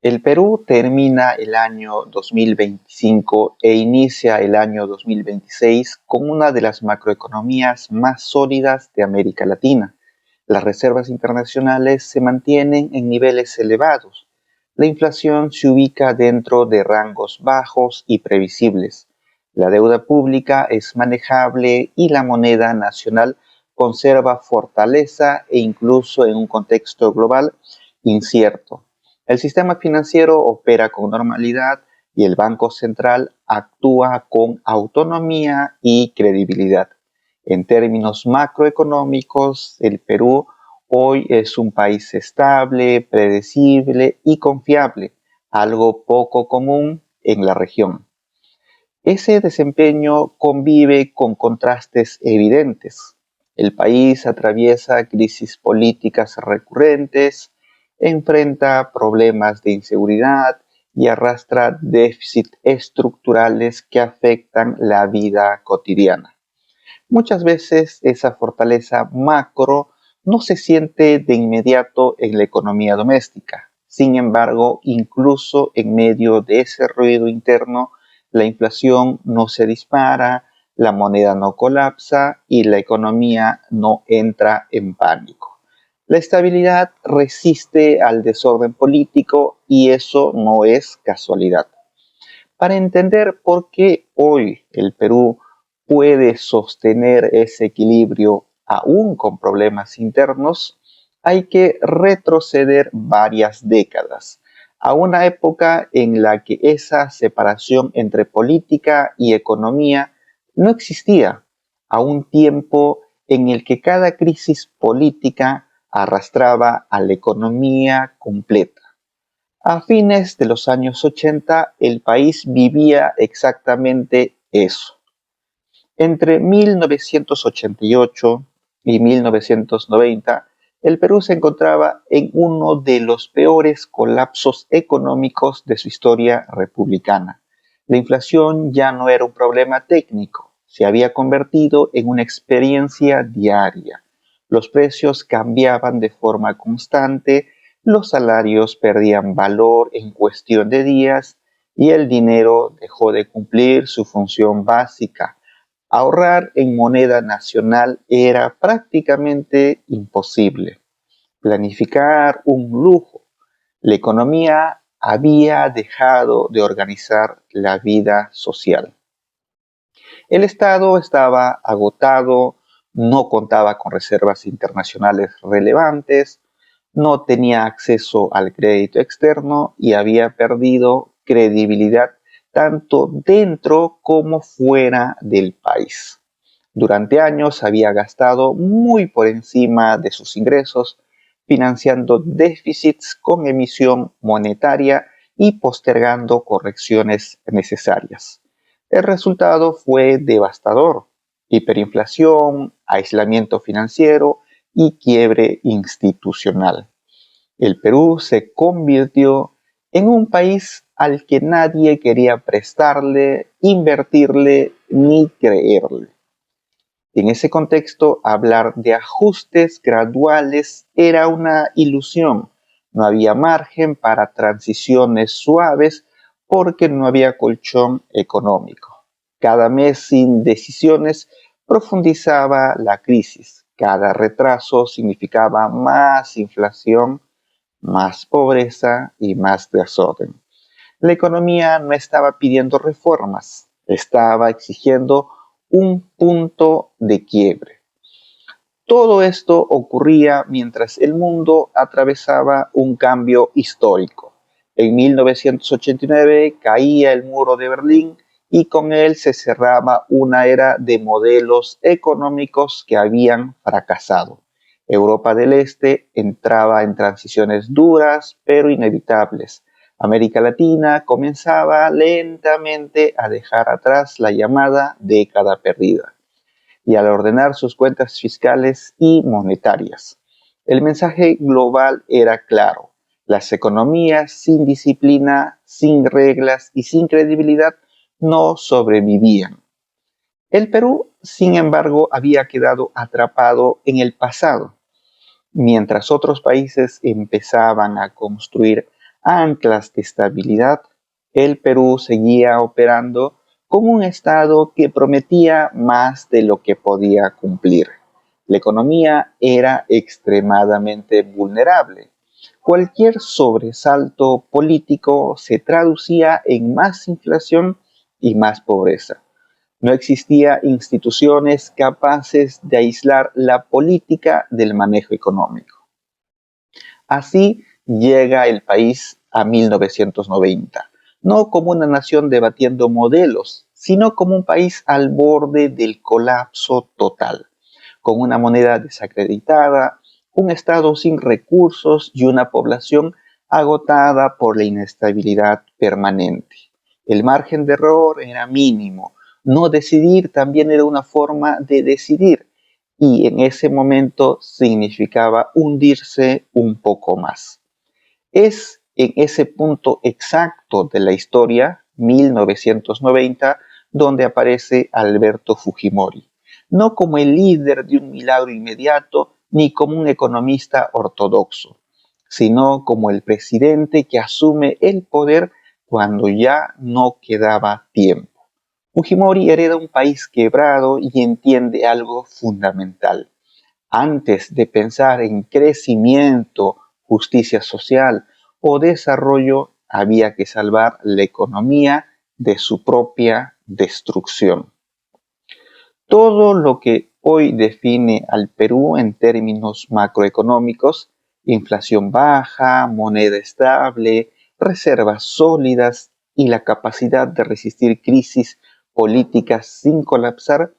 El Perú termina el año 2025 e inicia el año 2026 con una de las macroeconomías más sólidas de América Latina. Las reservas internacionales se mantienen en niveles elevados. La inflación se ubica dentro de rangos bajos y previsibles. La deuda pública es manejable y la moneda nacional conserva fortaleza e incluso en un contexto global incierto. El sistema financiero opera con normalidad y el Banco Central actúa con autonomía y credibilidad. En términos macroeconómicos, el Perú hoy es un país estable, predecible y confiable, algo poco común en la región. Ese desempeño convive con contrastes evidentes. El país atraviesa crisis políticas recurrentes, enfrenta problemas de inseguridad y arrastra déficits estructurales que afectan la vida cotidiana. Muchas veces esa fortaleza macro no se siente de inmediato en la economía doméstica. Sin embargo, incluso en medio de ese ruido interno, la inflación no se dispara, la moneda no colapsa y la economía no entra en pánico. La estabilidad resiste al desorden político y eso no es casualidad. Para entender por qué hoy el Perú puede sostener ese equilibrio aún con problemas internos, hay que retroceder varias décadas a una época en la que esa separación entre política y economía no existía, a un tiempo en el que cada crisis política arrastraba a la economía completa. A fines de los años 80, el país vivía exactamente eso. Entre 1988 y 1990, el Perú se encontraba en uno de los peores colapsos económicos de su historia republicana. La inflación ya no era un problema técnico, se había convertido en una experiencia diaria. Los precios cambiaban de forma constante, los salarios perdían valor en cuestión de días y el dinero dejó de cumplir su función básica. Ahorrar en moneda nacional era prácticamente imposible. Planificar un lujo. La economía había dejado de organizar la vida social. El Estado estaba agotado, no contaba con reservas internacionales relevantes, no tenía acceso al crédito externo y había perdido credibilidad tanto dentro como fuera del país. Durante años había gastado muy por encima de sus ingresos, financiando déficits con emisión monetaria y postergando correcciones necesarias. El resultado fue devastador: hiperinflación, aislamiento financiero y quiebre institucional. El Perú se convirtió en un país al que nadie quería prestarle, invertirle ni creerle. En ese contexto, hablar de ajustes graduales era una ilusión. No había margen para transiciones suaves porque no había colchón económico. Cada mes sin decisiones profundizaba la crisis. Cada retraso significaba más inflación, más pobreza y más desorden. La economía no estaba pidiendo reformas, estaba exigiendo un punto de quiebre. Todo esto ocurría mientras el mundo atravesaba un cambio histórico. En 1989 caía el muro de Berlín y con él se cerraba una era de modelos económicos que habían fracasado. Europa del Este entraba en transiciones duras pero inevitables. América Latina comenzaba lentamente a dejar atrás la llamada década perdida y al ordenar sus cuentas fiscales y monetarias. El mensaje global era claro: las economías sin disciplina, sin reglas y sin credibilidad no sobrevivían. El Perú, sin embargo, había quedado atrapado en el pasado. Mientras otros países empezaban a construir anclas de estabilidad, el Perú seguía operando como un Estado que prometía más de lo que podía cumplir. La economía era extremadamente vulnerable. Cualquier sobresalto político se traducía en más inflación y más pobreza. No existía instituciones capaces de aislar la política del manejo económico. Así llega el país a 1990, no como una nación debatiendo modelos, sino como un país al borde del colapso total, con una moneda desacreditada, un Estado sin recursos y una población agotada por la inestabilidad permanente. El margen de error era mínimo. No decidir también era una forma de decidir y en ese momento significaba hundirse un poco más. Es en ese punto exacto de la historia, 1990, donde aparece Alberto Fujimori, no como el líder de un milagro inmediato ni como un economista ortodoxo, sino como el presidente que asume el poder cuando ya no quedaba tiempo. Fujimori hereda un país quebrado y entiende algo fundamental. Antes de pensar en crecimiento, justicia social o desarrollo, había que salvar la economía de su propia destrucción. Todo lo que hoy define al Perú en términos macroeconómicos, inflación baja, moneda estable, reservas sólidas y la capacidad de resistir crisis políticas sin colapsar,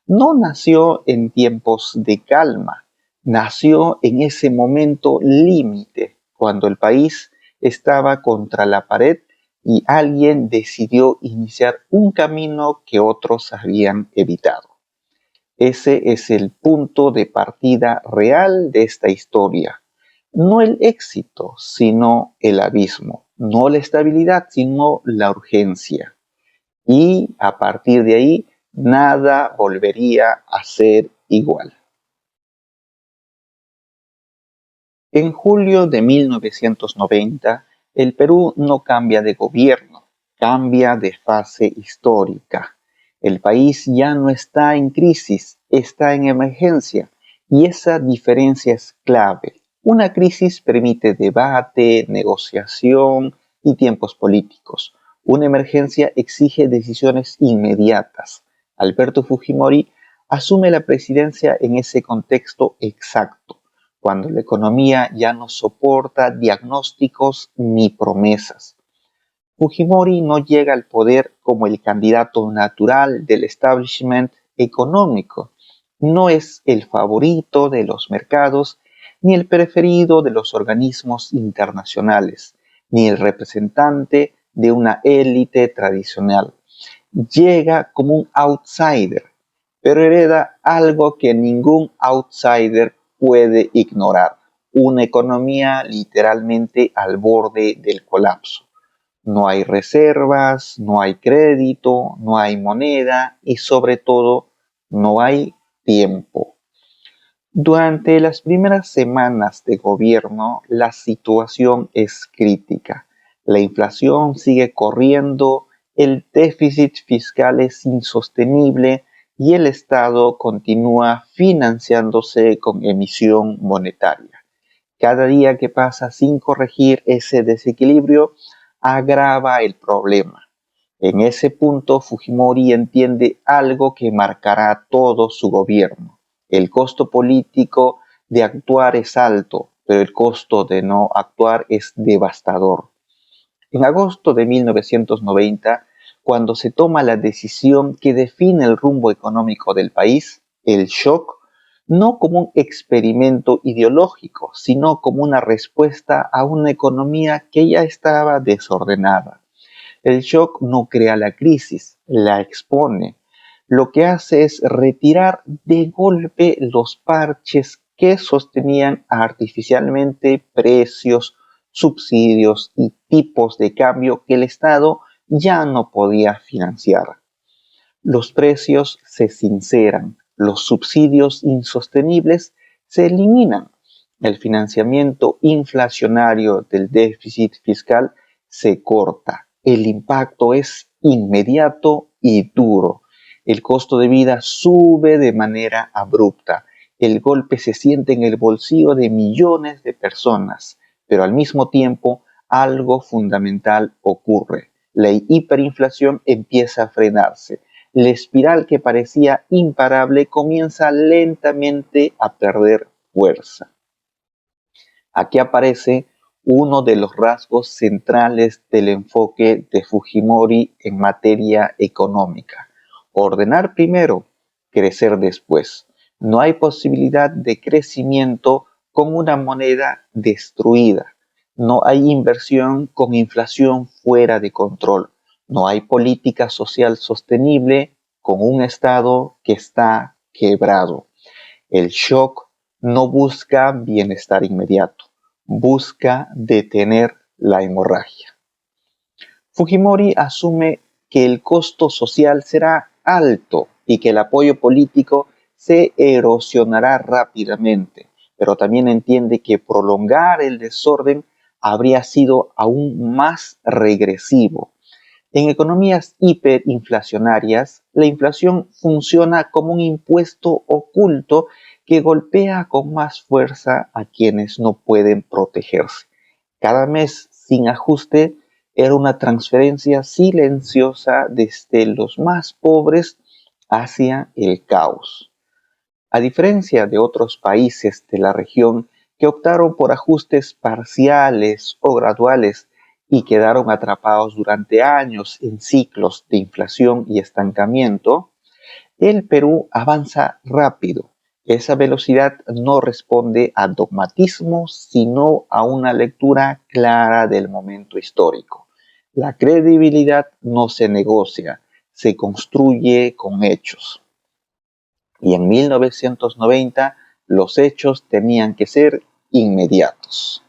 no nació en tiempos de calma, nació en ese momento límite, cuando el país estaba contra la pared y alguien decidió iniciar un camino que otros habían evitado. Ese es el punto de partida real de esta historia. No el éxito, sino el abismo. No la estabilidad, sino la urgencia. Y a partir de ahí, nada volvería a ser igual. En julio de 1990, el Perú no cambia de gobierno, cambia de fase histórica. El país ya no está en crisis, está en emergencia y esa diferencia es clave. Una crisis permite debate, negociación y tiempos políticos. Una emergencia exige decisiones inmediatas. Alberto Fujimori asume la presidencia en ese contexto exacto, cuando la economía ya no soporta diagnósticos ni promesas. Fujimori no llega al poder como el candidato natural del establishment económico. No es el favorito de los mercados, ni el preferido de los organismos internacionales, ni el representante de una élite tradicional. Llega como un outsider, pero hereda algo que ningún outsider puede ignorar: una economía literalmente al borde del colapso. No hay reservas, no hay crédito, no hay moneda y sobre todo no hay tiempo. Durante las primeras semanas de gobierno, la situación es crítica. La inflación sigue corriendo, el déficit fiscal es insostenible y el Estado continúa financiándose con emisión monetaria. Cada día que pasa sin corregir ese desequilibrio agrava el problema. En ese punto, Fujimori entiende algo que marcará todo su gobierno. El costo político de actuar es alto, pero el costo de no actuar es devastador. En agosto de 1990, cuando se toma la decisión que define el rumbo económico del país, el shock, no como un experimento ideológico, sino como una respuesta a una economía que ya estaba desordenada. El shock no crea la crisis, la expone. Lo que hace es retirar de golpe los parches que sostenían artificialmente precios, subsidios y tipos de cambio que el Estado ya no podía financiar. Los precios se sinceran, los subsidios insostenibles se eliminan El financiamiento inflacionario del déficit fiscal se corta. El impacto es inmediato y duro. El costo de vida sube de manera abrupta. El golpe se siente en el bolsillo de millones de personas, pero al mismo tiempo algo fundamental ocurre. La hiperinflación empieza a frenarse. La espiral que parecía imparable comienza lentamente a perder fuerza. Aquí aparece uno de los rasgos centrales del enfoque de Fujimori en materia económica. Ordenar primero, crecer después. No hay posibilidad de crecimiento con una moneda destruida. No hay inversión con inflación fuera de control. No hay política social sostenible con un Estado que está quebrado. El shock no busca bienestar inmediato, busca detener la hemorragia. Fujimori asume que el costo social será alto y que el apoyo político se erosionará rápidamente, pero también entiende que prolongar el desorden habría sido aún más regresivo. En economías hiperinflacionarias, la inflación funciona como un impuesto oculto que golpea con más fuerza a quienes no pueden protegerse. Cada mes sin ajuste era una transferencia silenciosa desde los más pobres hacia el caos. A diferencia de otros países de la región que optaron por ajustes parciales o graduales y quedaron atrapados durante años en ciclos de inflación y estancamiento, el Perú avanza rápido. Esa velocidad no responde a dogmatismos, sino a una lectura clara del momento histórico. La credibilidad no se negocia, se construye con hechos. Y en 1990 los hechos tenían que ser inmediatos.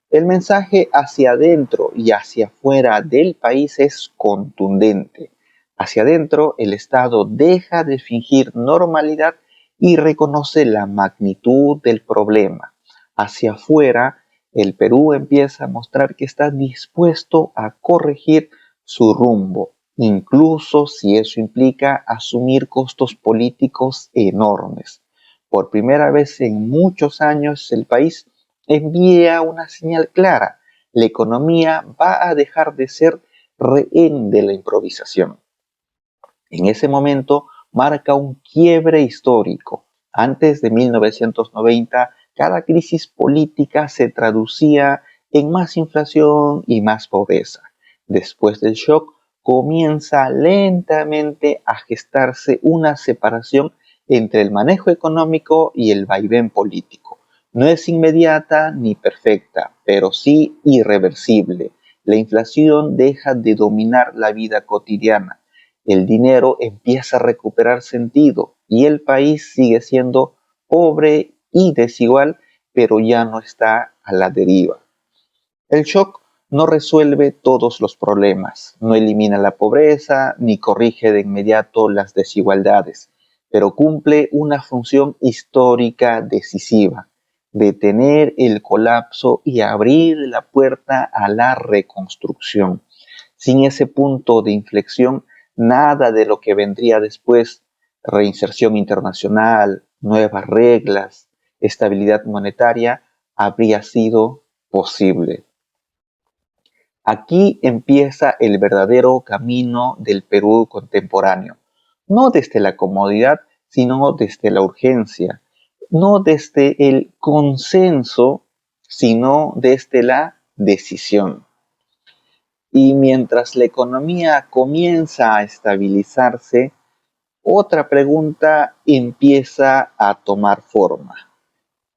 El mensaje hacia adentro y hacia afuera del país es contundente. Hacia adentro, el Estado deja de fingir normalidad y reconoce la magnitud del problema. Hacia afuera, el Perú empieza a mostrar que está dispuesto a corregir su rumbo, incluso si eso implica asumir costos políticos enormes. Por primera vez en muchos años, el país envía una señal clara. La economía va a dejar de ser rehén de la improvisación. En ese momento marca un quiebre histórico. Antes de 1990, cada crisis política se traducía en más inflación y más pobreza. Después del shock, comienza lentamente a gestarse una separación entre el manejo económico y el vaivén político. No es inmediata ni perfecta, pero sí irreversible. La inflación deja de dominar la vida cotidiana. El dinero empieza a recuperar sentido y el país sigue siendo pobre y desigual, pero ya no está a la deriva. El shock no resuelve todos los problemas, no elimina la pobreza ni corrige de inmediato las desigualdades, pero cumple una función histórica decisiva: detener el colapso y abrir la puerta a la reconstrucción. Sin ese punto de inflexión, nada de lo que vendría después, reinserción internacional, nuevas reglas, estabilidad monetaria, habría sido posible. Aquí empieza el verdadero camino del Perú contemporáneo, no desde la comodidad, sino desde la urgencia, no desde el consenso, sino desde la decisión. Y mientras la economía comienza a estabilizarse, otra pregunta empieza a tomar forma: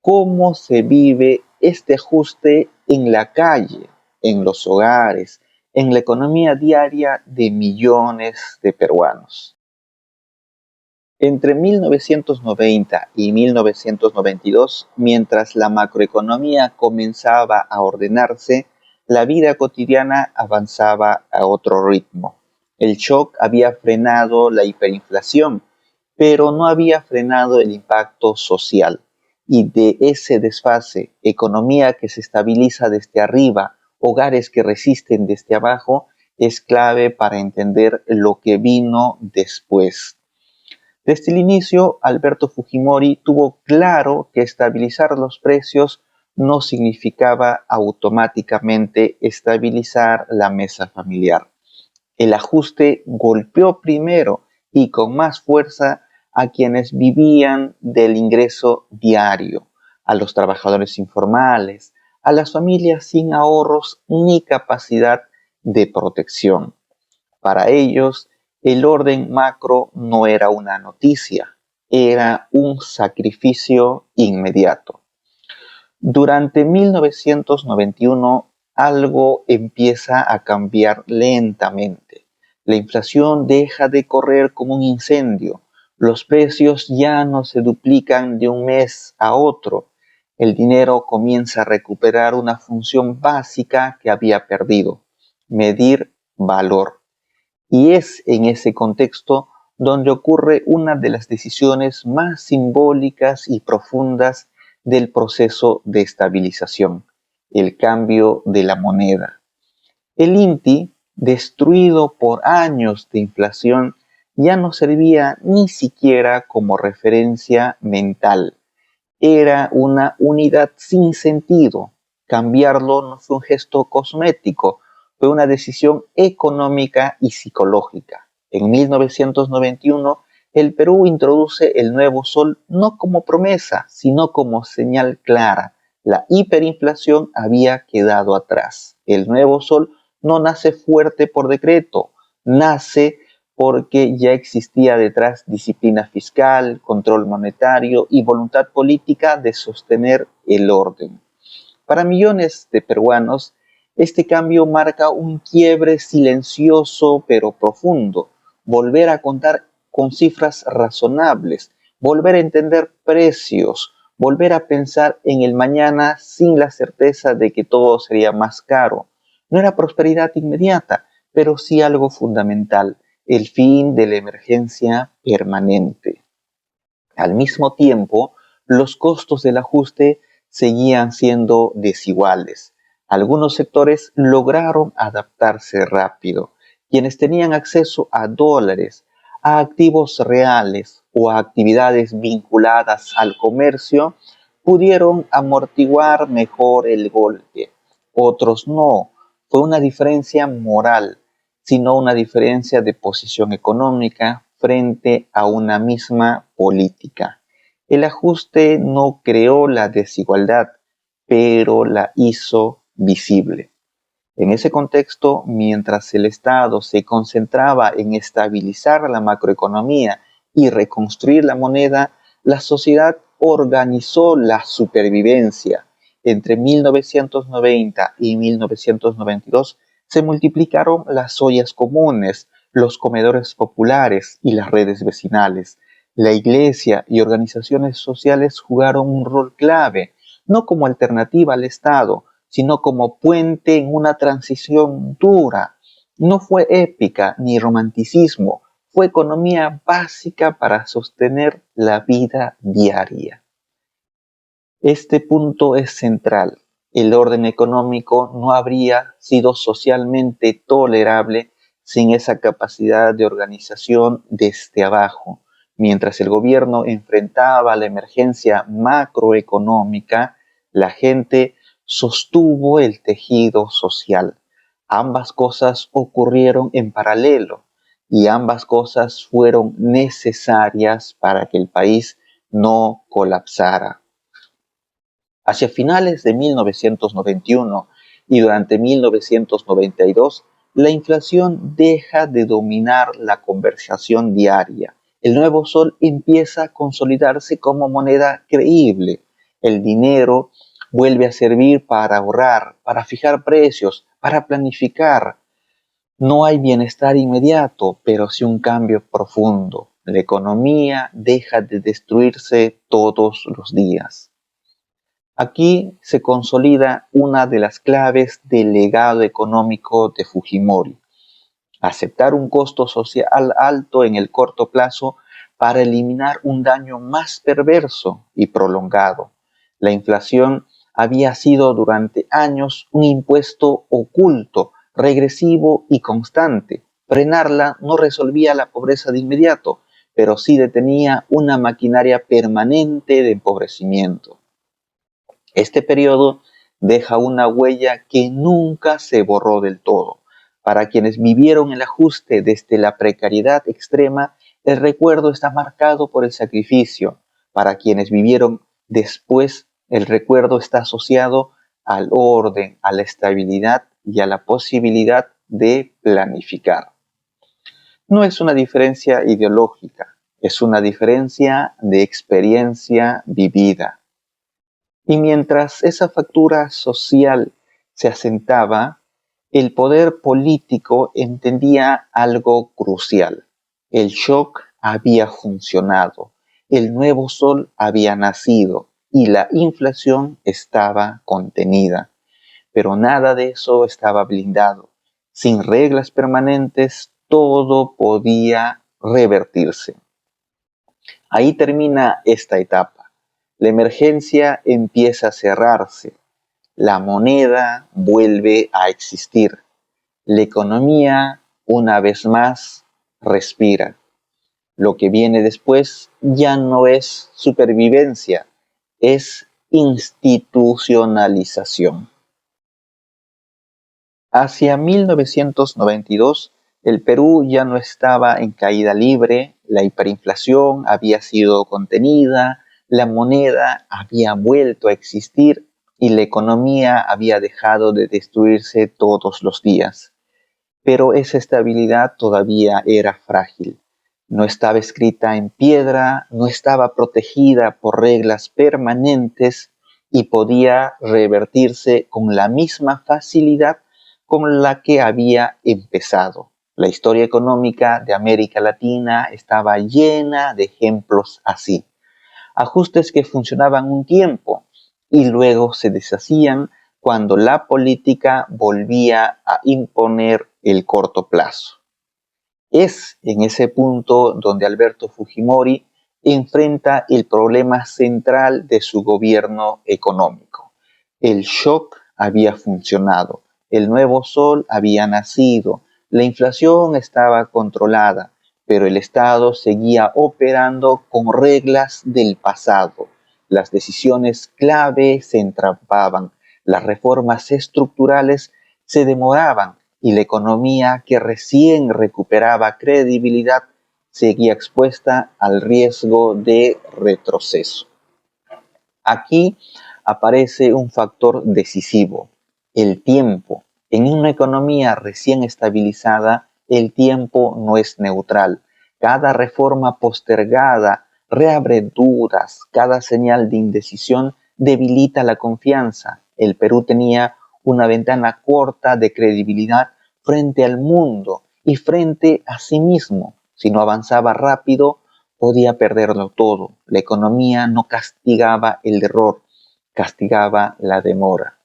¿cómo se vive este ajuste en la calle, en los hogares, en la economía diaria de millones de peruanos? Entre 1990 y 1992, mientras la macroeconomía comenzaba a ordenarse, la vida cotidiana avanzaba a otro ritmo. El shock había frenado la hiperinflación, pero no había frenado el impacto social. y de ese desfase, economía que se estabiliza desde arriba, hogares que resisten desde abajo, es clave para entender lo que vino después. Desde el inicio, Alberto Fujimori tuvo claro que estabilizar los precios no significaba automáticamente estabilizar la mesa familiar. El ajuste golpeó primero y con más fuerza a quienes vivían del ingreso diario, a los trabajadores informales, a las familias sin ahorros ni capacidad de protección. Para ellos, el orden macro no era una noticia, era un sacrificio inmediato. Durante 1991, algo empieza a cambiar lentamente. La inflación deja de correr como un incendio. Los precios ya no se duplican de un mes a otro. El dinero comienza a recuperar una función básica que había perdido: medir valor. Y es en ese contexto donde ocurre una de las decisiones más simbólicas y profundas del proceso de estabilización: el cambio de la moneda. El INTI, destruido por años de inflación, ya no servía ni siquiera como referencia mental. Era una unidad sin sentido. Cambiarlo no fue un gesto cosmético, fue una decisión económica y psicológica. En 1991, el Perú introduce el nuevo sol no como promesa, sino como señal clara. La hiperinflación había quedado atrás. El nuevo sol no nace fuerte por decreto, nace porque ya existía detrás disciplina fiscal, control monetario y voluntad política de sostener el orden. Para millones de peruanos, este cambio marca un quiebre silencioso pero profundo: volver a contar con cifras razonables, volver a entender precios, volver a pensar en el mañana sin la certeza de que todo sería más caro. No era prosperidad inmediata, pero sí algo fundamental: el fin de la emergencia permanente. Al mismo tiempo, los costos del ajuste seguían siendo desiguales. Algunos sectores lograron adaptarse rápido. Quienes tenían acceso a dólares, a activos reales o a actividades vinculadas al comercio, pudieron amortiguar mejor el golpe. Otros no. Fue una diferencia moral, sino una diferencia de posición económica frente a una misma política. El ajuste no creó la desigualdad, pero la hizo visible. En ese contexto, mientras el Estado se concentraba en estabilizar la macroeconomía y reconstruir la moneda, la sociedad organizó la supervivencia. Entre 1990 y 1992 se multiplicaron las ollas comunes, los comedores populares y las redes vecinales. La iglesia y organizaciones sociales jugaron un rol clave, no como alternativa al Estado, sino como puente en una transición dura. No fue épica ni romanticismo, fue economía básica para sostener la vida diaria. Este punto es central. El orden económico no habría sido socialmente tolerable sin esa capacidad de organización desde abajo. Mientras el gobierno enfrentaba la emergencia macroeconómica, la gente sostuvo el tejido social. Ambas cosas ocurrieron en paralelo y ambas cosas fueron necesarias para que el país no colapsara. Hacia finales de 1991 y durante 1992, la inflación deja de dominar la conversación diaria. El nuevo sol empieza a consolidarse como moneda creíble. El dinero vuelve a servir para ahorrar, para fijar precios, para planificar. No hay bienestar inmediato, pero sí un cambio profundo. La economía deja de destruirse todos los días. Aquí se consolida una de las claves del legado económico de Fujimori: aceptar un costo social alto en el corto plazo para eliminar un daño más perverso y prolongado. La inflación había sido durante años un impuesto oculto, regresivo y constante. Frenarla no resolvía la pobreza de inmediato, pero sí detenía una maquinaria permanente de empobrecimiento. Este periodo deja una huella que nunca se borró del todo. Para quienes vivieron el ajuste desde la precariedad extrema, el recuerdo está marcado por el sacrificio. Para quienes vivieron después, el recuerdo está asociado al orden, a la estabilidad y a la posibilidad de planificar. No es una diferencia ideológica, es una diferencia de experiencia vivida. Y mientras esa factura social se asentaba, el poder político entendía algo crucial. El shock había funcionado, el nuevo sol había nacido y la inflación estaba contenida. Pero nada de eso estaba blindado. Sin reglas permanentes, todo podía revertirse. Ahí termina esta etapa. La emergencia empieza a cerrarse. La moneda vuelve a existir. La economía, una vez más, respira. Lo que viene después ya no es supervivencia, es institucionalización. Hacia 1992, el Perú ya no estaba en caída libre, la hiperinflación había sido contenida, la moneda había vuelto a existir y la economía había dejado de destruirse todos los días. Pero esa estabilidad todavía era frágil. No estaba escrita en piedra, no estaba protegida por reglas permanentes y podía revertirse con la misma facilidad con la que había empezado. La historia económica de América Latina estaba llena de ejemplos así. Ajustes que funcionaban un tiempo y luego se deshacían cuando la política volvía a imponer el corto plazo. Es en ese punto donde Alberto Fujimori enfrenta el problema central de su gobierno económico. El shock había funcionado, el nuevo sol había nacido, la inflación estaba controlada, pero el Estado seguía operando con reglas del pasado. Las decisiones clave se entrampaban, las reformas estructurales se demoraban y la economía que recién recuperaba credibilidad seguía expuesta al riesgo de retroceso. Aquí aparece un factor decisivo, el tiempo. En una economía recién estabilizada, el tiempo no es neutral. Cada reforma postergada reabre dudas, cada señal de indecisión debilita la confianza. El Perú tenía una ventana corta de credibilidad frente al mundo y frente a sí mismo. Si no avanzaba rápido, podía perderlo todo. La economía no castigaba el error, castigaba la demora.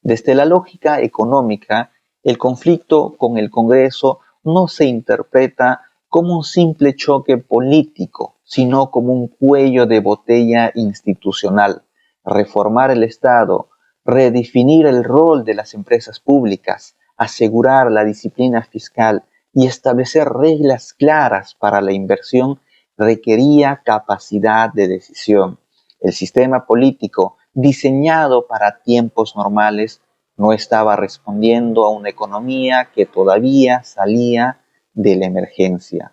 Desde la lógica económica, el conflicto con el Congreso no se interpreta como un simple choque político, sino como un cuello de botella institucional. Reformar el Estado, redefinir el rol de las empresas públicas, asegurar la disciplina fiscal y establecer reglas claras para la inversión requería capacidad de decisión. El sistema político, diseñado para tiempos normales, no estaba respondiendo a una economía que todavía salía de la emergencia.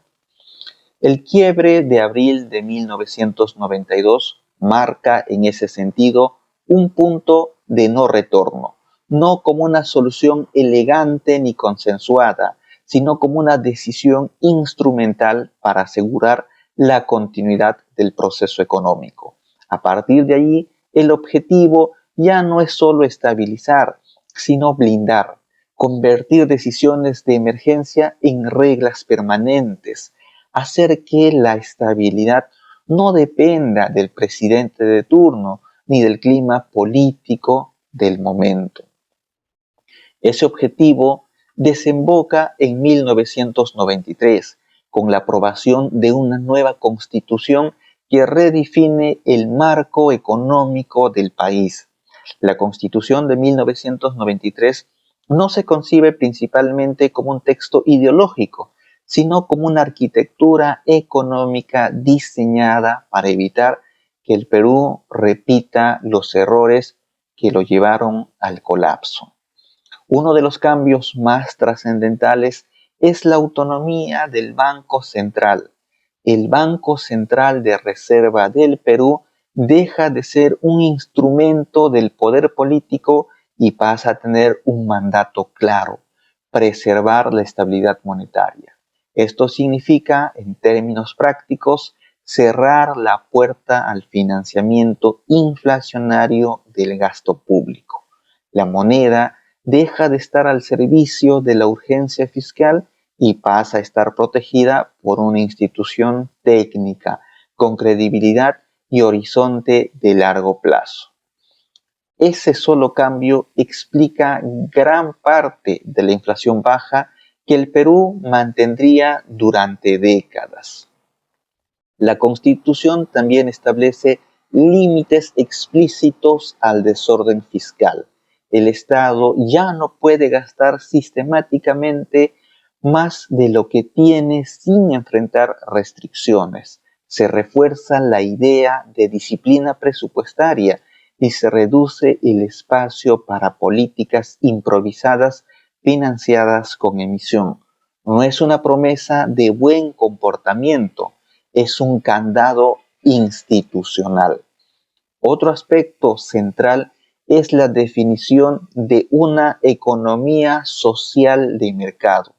El quiebre de abril de 1992 marca en ese sentido un punto de no retorno, no como una solución elegante ni consensuada, sino como una decisión instrumental para asegurar la continuidad del proceso económico. A partir de allí, el objetivo ya no es solo estabilizar, sino blindar, convertir decisiones de emergencia en reglas permanentes, hacer que la estabilidad no dependa del presidente de turno ni del clima político del momento. Ese objetivo desemboca en 1993 con la aprobación de una nueva constitución que redefine el marco económico del país. La Constitución de 1993 no se concibe principalmente como un texto ideológico, sino como una arquitectura económica diseñada para evitar que el Perú repita los errores que lo llevaron al colapso. Uno de los cambios más trascendentales es la autonomía del Banco Central. El Banco Central de Reserva del Perú deja de ser un instrumento del poder político y pasa a tener un mandato claro: preservar la estabilidad monetaria. Esto significa, en términos prácticos, cerrar la puerta al financiamiento inflacionario del gasto público. La moneda deja de estar al servicio de la urgencia fiscal y pasa a estar protegida por una institución técnica con credibilidad y horizonte de largo plazo. Ese solo cambio explica gran parte de la inflación baja que el Perú mantendría durante décadas. La Constitución también establece límites explícitos al desorden fiscal. El Estado ya no puede gastar sistemáticamente más de lo que tiene sin enfrentar restricciones. Se refuerza la idea de disciplina presupuestaria y se reduce el espacio para políticas improvisadas financiadas con emisión. No es una promesa de buen comportamiento, es un candado institucional. Otro aspecto central es la definición de una economía social de mercado.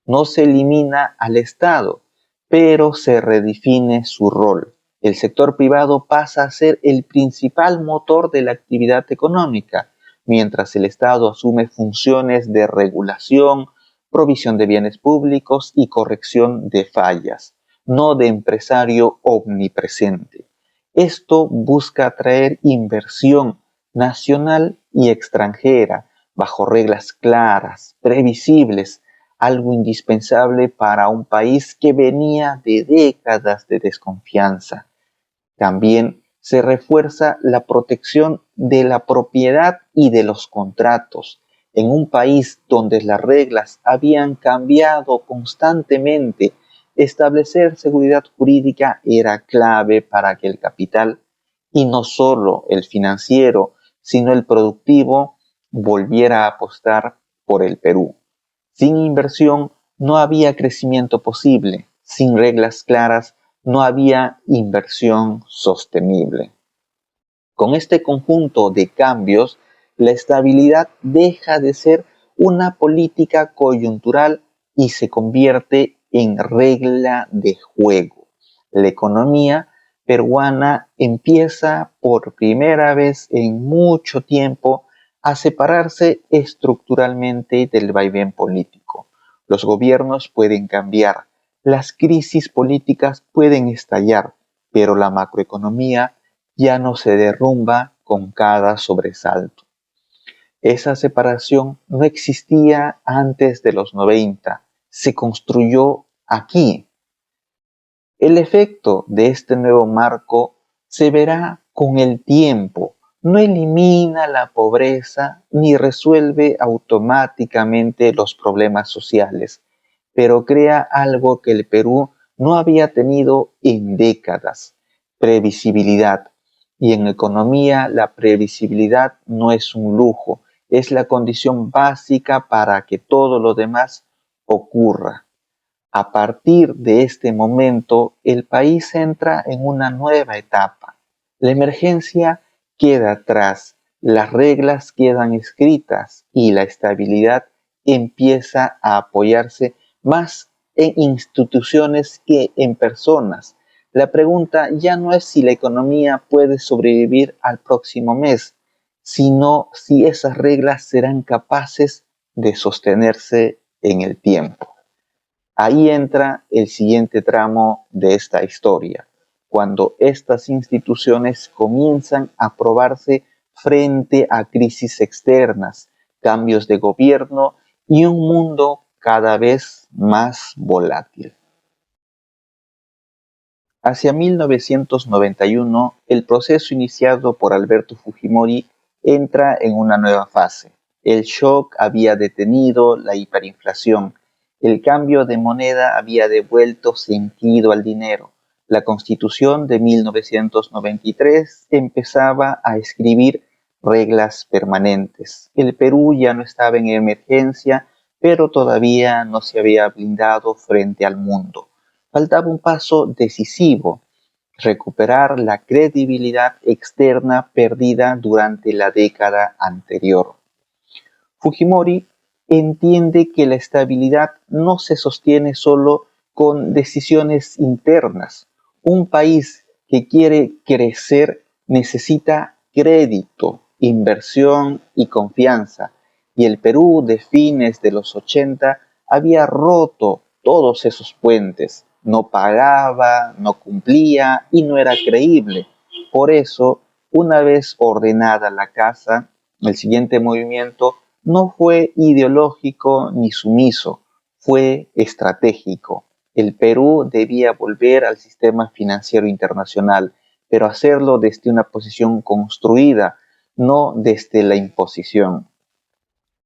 No se elimina al Estado, pero se redefine su rol. El sector privado pasa a ser el principal motor de la actividad económica, mientras el Estado asume funciones de regulación, provisión de bienes públicos y corrección de fallas, no de empresario omnipresente. Esto busca atraer inversión nacional y extranjera bajo reglas claras, previsibles, algo indispensable para un país que venía de décadas de desconfianza. También se refuerza la protección de la propiedad y de los contratos. En un país donde las reglas habían cambiado constantemente, establecer seguridad jurídica era clave para que el capital, y no solo el financiero, sino el productivo, volviera a apostar por el Perú. Sin inversión no había crecimiento posible. Sin reglas claras no había inversión sostenible. Con este conjunto de cambios, la estabilidad deja de ser una política coyuntural y se convierte en regla de juego. La economía peruana empieza por primera vez en mucho tiempo a separarse estructuralmente del vaivén político. Los gobiernos pueden cambiar, las crisis políticas pueden estallar, pero la macroeconomía ya no se derrumba con cada sobresalto. Esa separación no existía antes de los 90, se construyó aquí. El efecto de este nuevo marco se verá con el tiempo. No elimina la pobreza ni resuelve automáticamente los problemas sociales, pero crea algo que el Perú no había tenido en décadas: previsibilidad. Y en economía la previsibilidad no es un lujo, es la condición básica para que todo lo demás ocurra. A partir de este momento, el país entra en una nueva etapa. La emergencia queda atrás, las reglas quedan escritas y la estabilidad empieza a apoyarse más en instituciones que en personas. La pregunta ya no es si la economía puede sobrevivir al próximo mes, sino si esas reglas serán capaces de sostenerse en el tiempo. Ahí entra el siguiente tramo de esta historia, cuando estas instituciones comienzan a probarse frente a crisis externas, cambios de gobierno y un mundo cada vez más volátil. Hacia 1991, el proceso iniciado por Alberto Fujimori entra en una nueva fase. El shock había detenido la hiperinflación, el cambio de moneda había devuelto sentido al dinero. La Constitución de 1993 empezaba a escribir reglas permanentes. El Perú ya no estaba en emergencia, pero todavía no se había blindado frente al mundo. Faltaba un paso decisivo: recuperar la credibilidad externa perdida durante la década anterior. Fujimori entiende que la estabilidad no se sostiene solo con decisiones internas. Un país que quiere crecer necesita crédito, inversión y confianza. Y el Perú de fines de los 80 había roto todos esos puentes. No pagaba, no cumplía y no era creíble. Por eso, una vez ordenada la casa, el siguiente movimiento no fue ideológico ni sumiso, fue estratégico. El Perú debía volver al sistema financiero internacional, pero hacerlo desde una posición construida, no desde la imposición.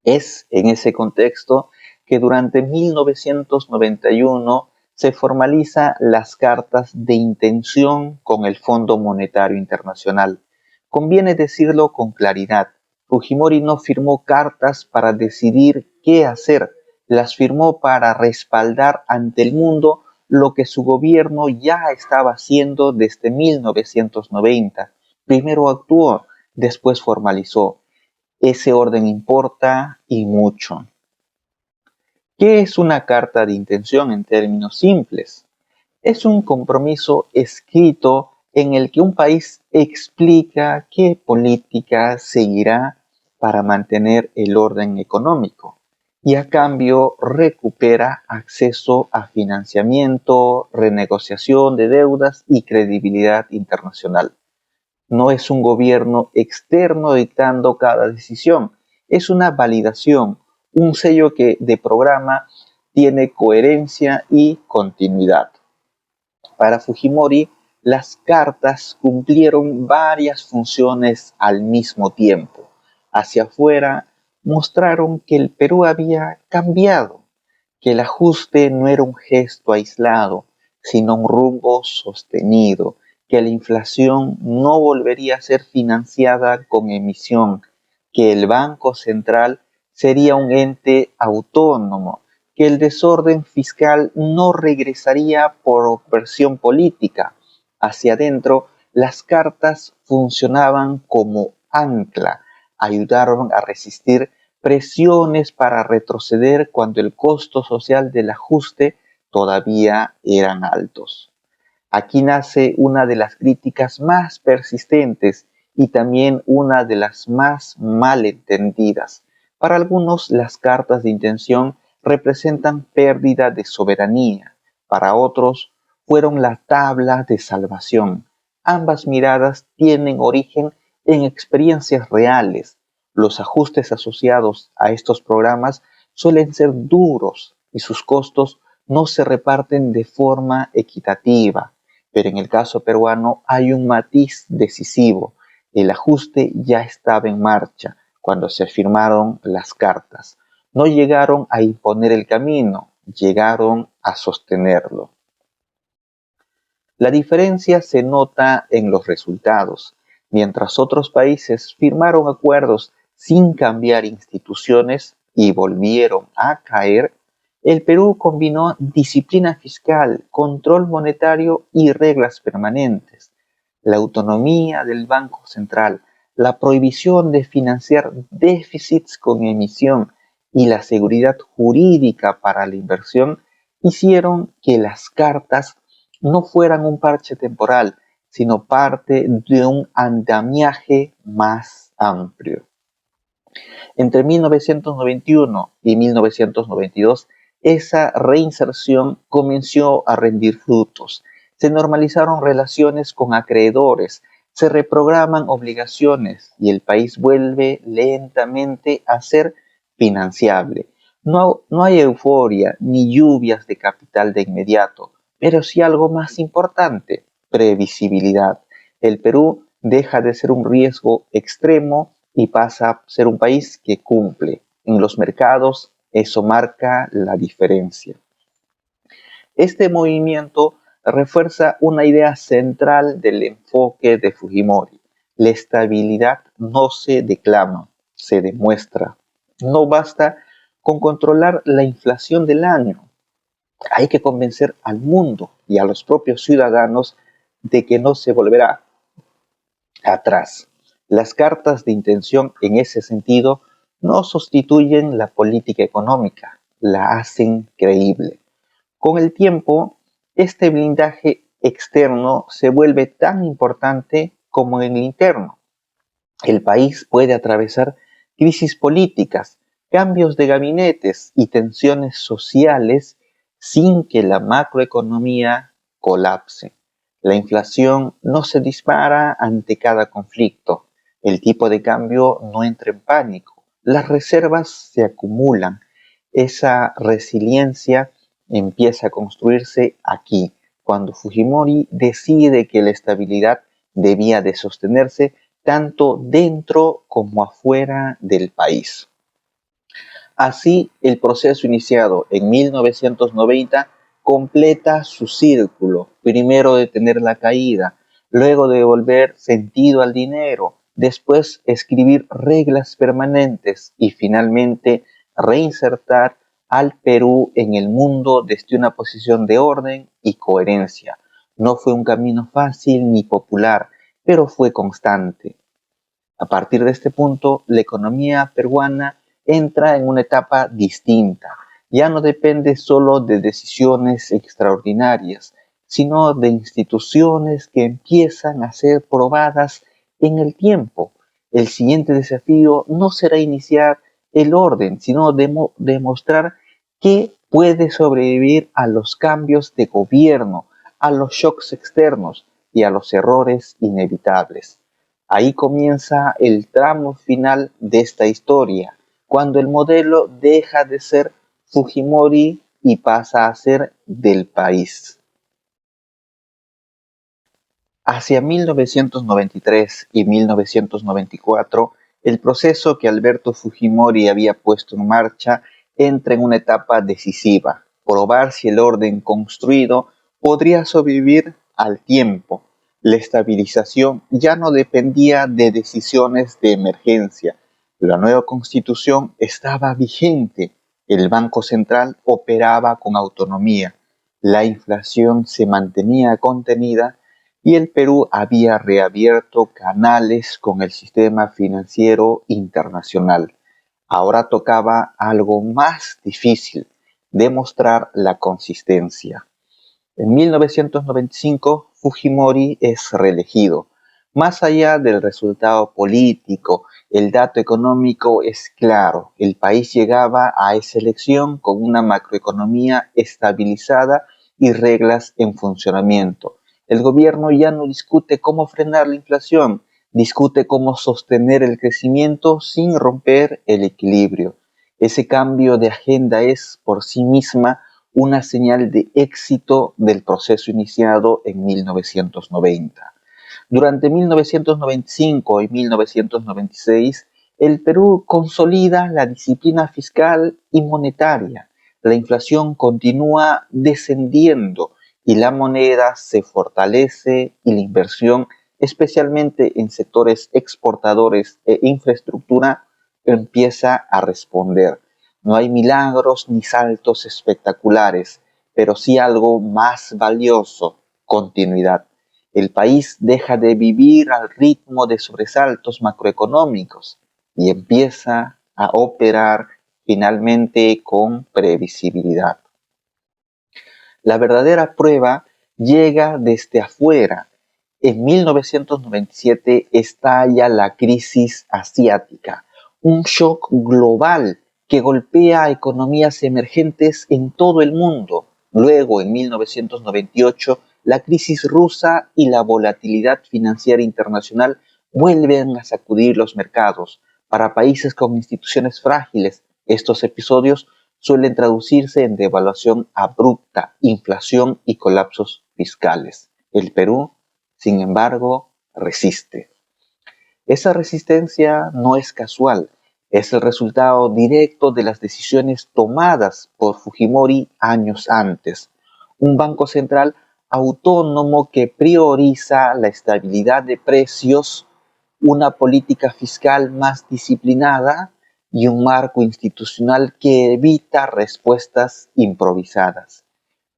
Es en ese contexto que durante 1991 se formaliza las cartas de intención con el Fondo Monetario Internacional. Conviene decirlo con claridad: Fujimori no firmó cartas para decidir qué hacer, las firmó para respaldar ante el mundo lo que su gobierno ya estaba haciendo desde 1990. Primero actuó, después formalizó. Ese orden importa y mucho. ¿Qué es una carta de intención en términos simples? Es un compromiso escrito en el que un país explica qué política seguirá para mantener el orden económico y a cambio recupera acceso a financiamiento, renegociación de deudas y credibilidad internacional. No es un gobierno externo dictando cada decisión, es una validación, un sello que de programa tiene coherencia y continuidad. Para Fujimori, las cartas cumplieron varias funciones al mismo tiempo. Hacia afuera mostraron que el Perú había cambiado, que el ajuste no era un gesto aislado, sino un rumbo sostenido, que la inflación no volvería a ser financiada con emisión, que el Banco Central sería un ente autónomo, que el desorden fiscal no regresaría por presión política. Hacia adentro, las cartas funcionaban como ancla, ayudaron a resistir presiones para retroceder cuando el costo social del ajuste todavía eran altos. Aquí nace una de las críticas más persistentes y también una de las más malentendidas. Para algunos, las cartas de intención representan pérdida de soberanía. Para otros, fueron la tabla de salvación. Ambas miradas tienen origen en experiencias reales. Los ajustes asociados a estos programas suelen ser duros y sus costos no se reparten de forma equitativa. Pero en el caso peruano hay un matiz decisivo: el ajuste ya estaba en marcha cuando se firmaron las cartas. No llegaron a imponer el camino, llegaron a sostenerlo. La diferencia se nota en los resultados. Mientras otros países firmaron acuerdos sin cambiar instituciones y volvieron a caer, el Perú combinó disciplina fiscal, control monetario y reglas permanentes. La autonomía del Banco Central, la prohibición de financiar déficits con emisión y la seguridad jurídica para la inversión hicieron que las cartas no fueran un parche temporal, sino parte de un andamiaje más amplio. Entre 1991 y 1992, esa reinserción comenzó a rendir frutos. Se normalizaron relaciones con acreedores, se reprograman obligaciones y el país vuelve lentamente a ser financiable. No hay euforia ni lluvias de capital de inmediato, pero sí algo más importante, previsibilidad. El Perú deja de ser un riesgo extremo y pasa a ser un país que cumple. En los mercados eso marca la diferencia. Este movimiento refuerza una idea central del enfoque de Fujimori. La estabilidad no se declama, se demuestra. No basta con controlar la inflación del año. Hay que convencer al mundo y a los propios ciudadanos de que no se volverá atrás. Las cartas de intención en ese sentido no sustituyen la política económica, la hacen creíble. Con el tiempo, este blindaje externo se vuelve tan importante como el interno. El país puede atravesar crisis políticas, cambios de gabinetes y tensiones sociales sin que la macroeconomía colapse. La inflación no se dispara ante cada conflicto. El tipo de cambio no entra en pánico. Las reservas se acumulan. Esa resiliencia empieza a construirse aquí, cuando Fujimori decide que la estabilidad debía de sostenerse tanto dentro como afuera del país. Así, el proceso iniciado en 1990 completa su círculo, primero detener la caída, luego devolver sentido al dinero, después escribir reglas permanentes y finalmente reinsertar al Perú en el mundo desde una posición de orden y coherencia. No fue un camino fácil ni popular, pero fue constante. A partir de este punto, la economía peruana entra en una etapa distinta. Ya no depende solo de decisiones extraordinarias, sino de instituciones que empiezan a ser probadas en el tiempo. El siguiente desafío no será iniciar el orden, sino demostrar que puede sobrevivir a los cambios de gobierno, a los shocks externos y a los errores inevitables. Ahí comienza el tramo final de esta historia, cuando el modelo deja de ser Fujimori y pasa a ser del país. Hacia 1993 y 1994, el proceso que Alberto Fujimori había puesto en marcha entra en una etapa decisiva, probar si el orden construido podría sobrevivir al tiempo. La estabilización ya no dependía de decisiones de emergencia. La nueva constitución estaba vigente. El Banco Central operaba con autonomía. La inflación se mantenía contenida y el Perú había reabierto canales con el sistema financiero internacional. Ahora tocaba algo más difícil, demostrar la consistencia. En 1995, Fujimori es reelegido. Más allá del resultado político, el dato económico es claro. El país llegaba a esa elección con una macroeconomía estabilizada y reglas en funcionamiento. El gobierno ya no discute cómo frenar la inflación, discute cómo sostener el crecimiento sin romper el equilibrio. Ese cambio de agenda es por sí misma una señal de éxito del proceso iniciado en 1990. Durante 1995 y 1996, el Perú consolida la disciplina fiscal y monetaria. La inflación continúa descendiendo y la moneda se fortalece y la inversión, especialmente en sectores exportadores e infraestructura, empieza a responder. No hay milagros ni saltos espectaculares, pero sí algo más valioso, continuidad. El país deja de vivir al ritmo de sobresaltos macroeconómicos y empieza a operar finalmente con previsibilidad. La verdadera prueba llega desde afuera. En 1997 estalla la crisis asiática, un shock global que golpea a economías emergentes en todo el mundo. Luego, en 1998, la crisis rusa y la volatilidad financiera internacional vuelven a sacudir los mercados. Para países con instituciones frágiles, estos episodios suelen traducirse en devaluación abrupta, inflación y colapsos fiscales. El Perú, sin embargo, resiste. Esa resistencia no es casual, es el resultado directo de las decisiones tomadas por Fujimori años antes. Un banco central autónomo que prioriza la estabilidad de precios, una política fiscal más disciplinada y un marco institucional que evita respuestas improvisadas.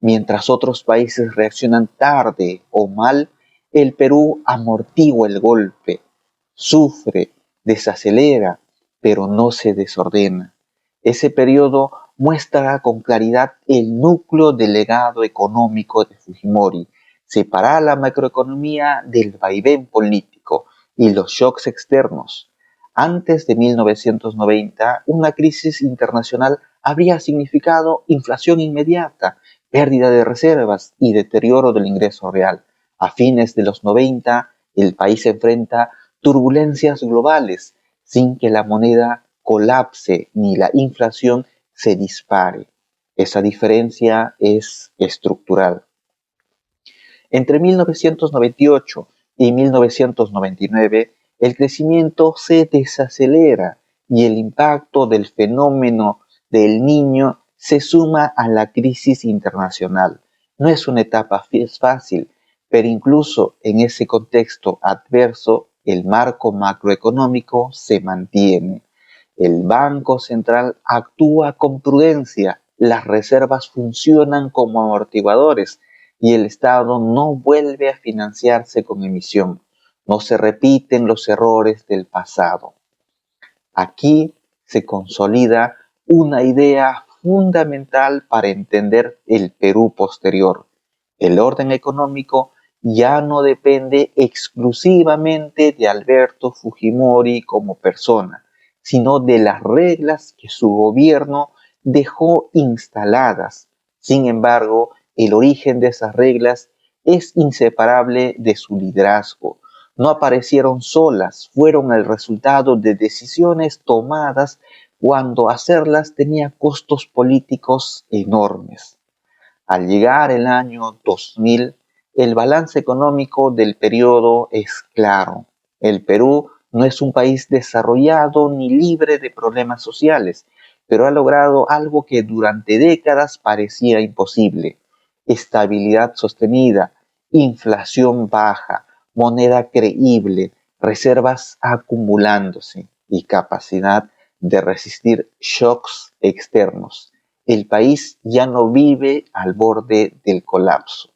Mientras otros países reaccionan tarde o mal, el Perú amortigua el golpe, sufre, desacelera, pero no se desordena. Ese periodo muestra con claridad el núcleo del legado económico de Fujimori, separar la macroeconomía del vaivén político y los shocks externos. Antes de 1990, una crisis internacional habría significado inflación inmediata, pérdida de reservas y deterioro del ingreso real. A fines de los 90, el país se enfrenta turbulencias globales sin que la moneda colapse ni la inflación se dispare. Esa diferencia es estructural. Entre 1998 y 1999, el crecimiento se desacelera y el impacto del fenómeno del Niño se suma a la crisis internacional. No es una etapa fácil, pero incluso en ese contexto adverso, el marco macroeconómico se mantiene. El Banco Central actúa con prudencia, las reservas funcionan como amortiguadores y el Estado no vuelve a financiarse con emisión. No se repiten los errores del pasado. Aquí se consolida una idea fundamental para entender el Perú posterior. El orden económico ya no depende exclusivamente de Alberto Fujimori como persona, sino de las reglas que su gobierno dejó instaladas. Sin embargo, el origen de esas reglas es inseparable de su liderazgo. No aparecieron solas, fueron el resultado de decisiones tomadas cuando hacerlas tenía costos políticos enormes. Al llegar el año 2000, el balance económico del periodo es claro. El Perú no es un país desarrollado ni libre de problemas sociales, pero ha logrado algo que durante décadas parecía imposible: estabilidad sostenida, inflación baja, moneda creíble, reservas acumulándose y capacidad de resistir shocks externos. El país ya no vive al borde del colapso.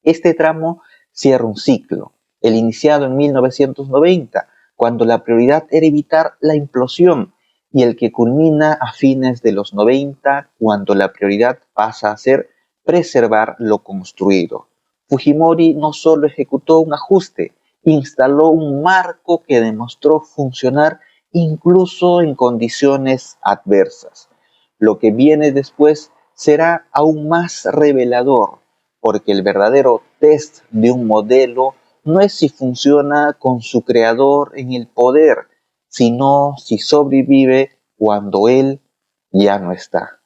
Este tramo cierra un ciclo, el iniciado en 1990, cuando la prioridad era evitar la implosión, y el que culmina a fines de los 90, cuando la prioridad pasa a ser preservar lo construido. Fujimori no solo ejecutó un ajuste, instaló un marco que demostró funcionar incluso en condiciones adversas. Lo que viene después será aún más revelador, porque el verdadero test de un modelo no es si funciona con su creador en el poder, sino si sobrevive cuando él ya no está.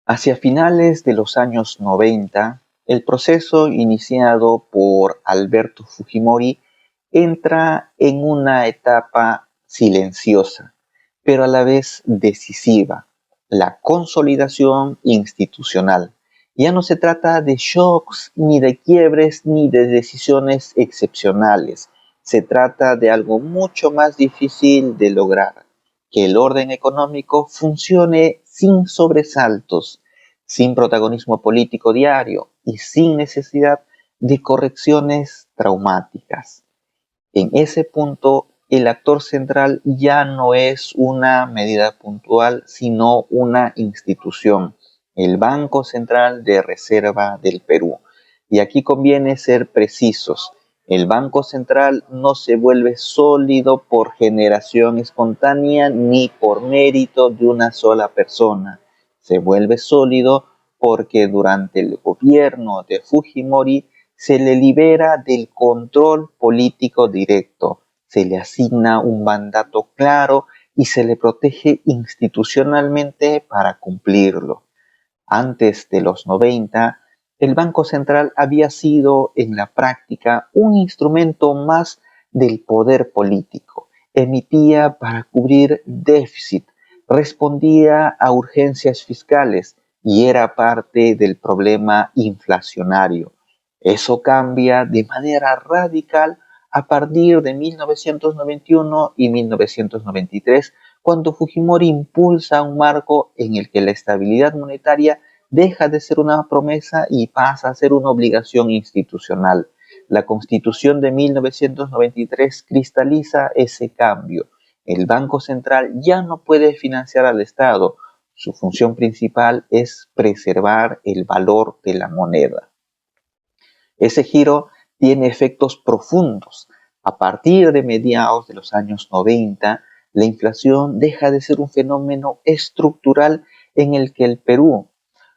Hacia finales de los años 90, el proceso iniciado por Alberto Fujimori entra en una etapa silenciosa, pero a la vez decisiva: la consolidación institucional. Ya no se trata de shocks, ni de quiebres, ni de decisiones excepcionales. Se trata de algo mucho más difícil de lograr: que el orden económico funcione sin sobresaltos, sin protagonismo político diario y sin necesidad de correcciones traumáticas. En ese punto, el actor central ya no es una medida puntual, sino una institución: el Banco Central de Reserva del Perú. Y aquí conviene ser precisos: el Banco Central no se vuelve sólido por generación espontánea ni por mérito de una sola persona. Se vuelve sólido porque durante el gobierno de Fujimori se le libera del control político directo, se le asigna un mandato claro y se le protege institucionalmente para cumplirlo. Antes de los 90, el Banco Central había sido en la práctica un instrumento más del poder político. Emitía para cubrir déficit, respondía a urgencias fiscales y era parte del problema inflacionario. Eso cambia de manera radical a partir de 1991 y 1993, cuando Fujimori impulsa un marco en el que la estabilidad monetaria deja de ser una promesa y pasa a ser una obligación institucional. La Constitución de 1993 cristaliza ese cambio. El Banco Central ya no puede financiar al Estado. Su función principal es preservar el valor de la moneda. Ese giro tiene efectos profundos. A partir de mediados de los años 90, la inflación deja de ser un fenómeno estructural en el que el Perú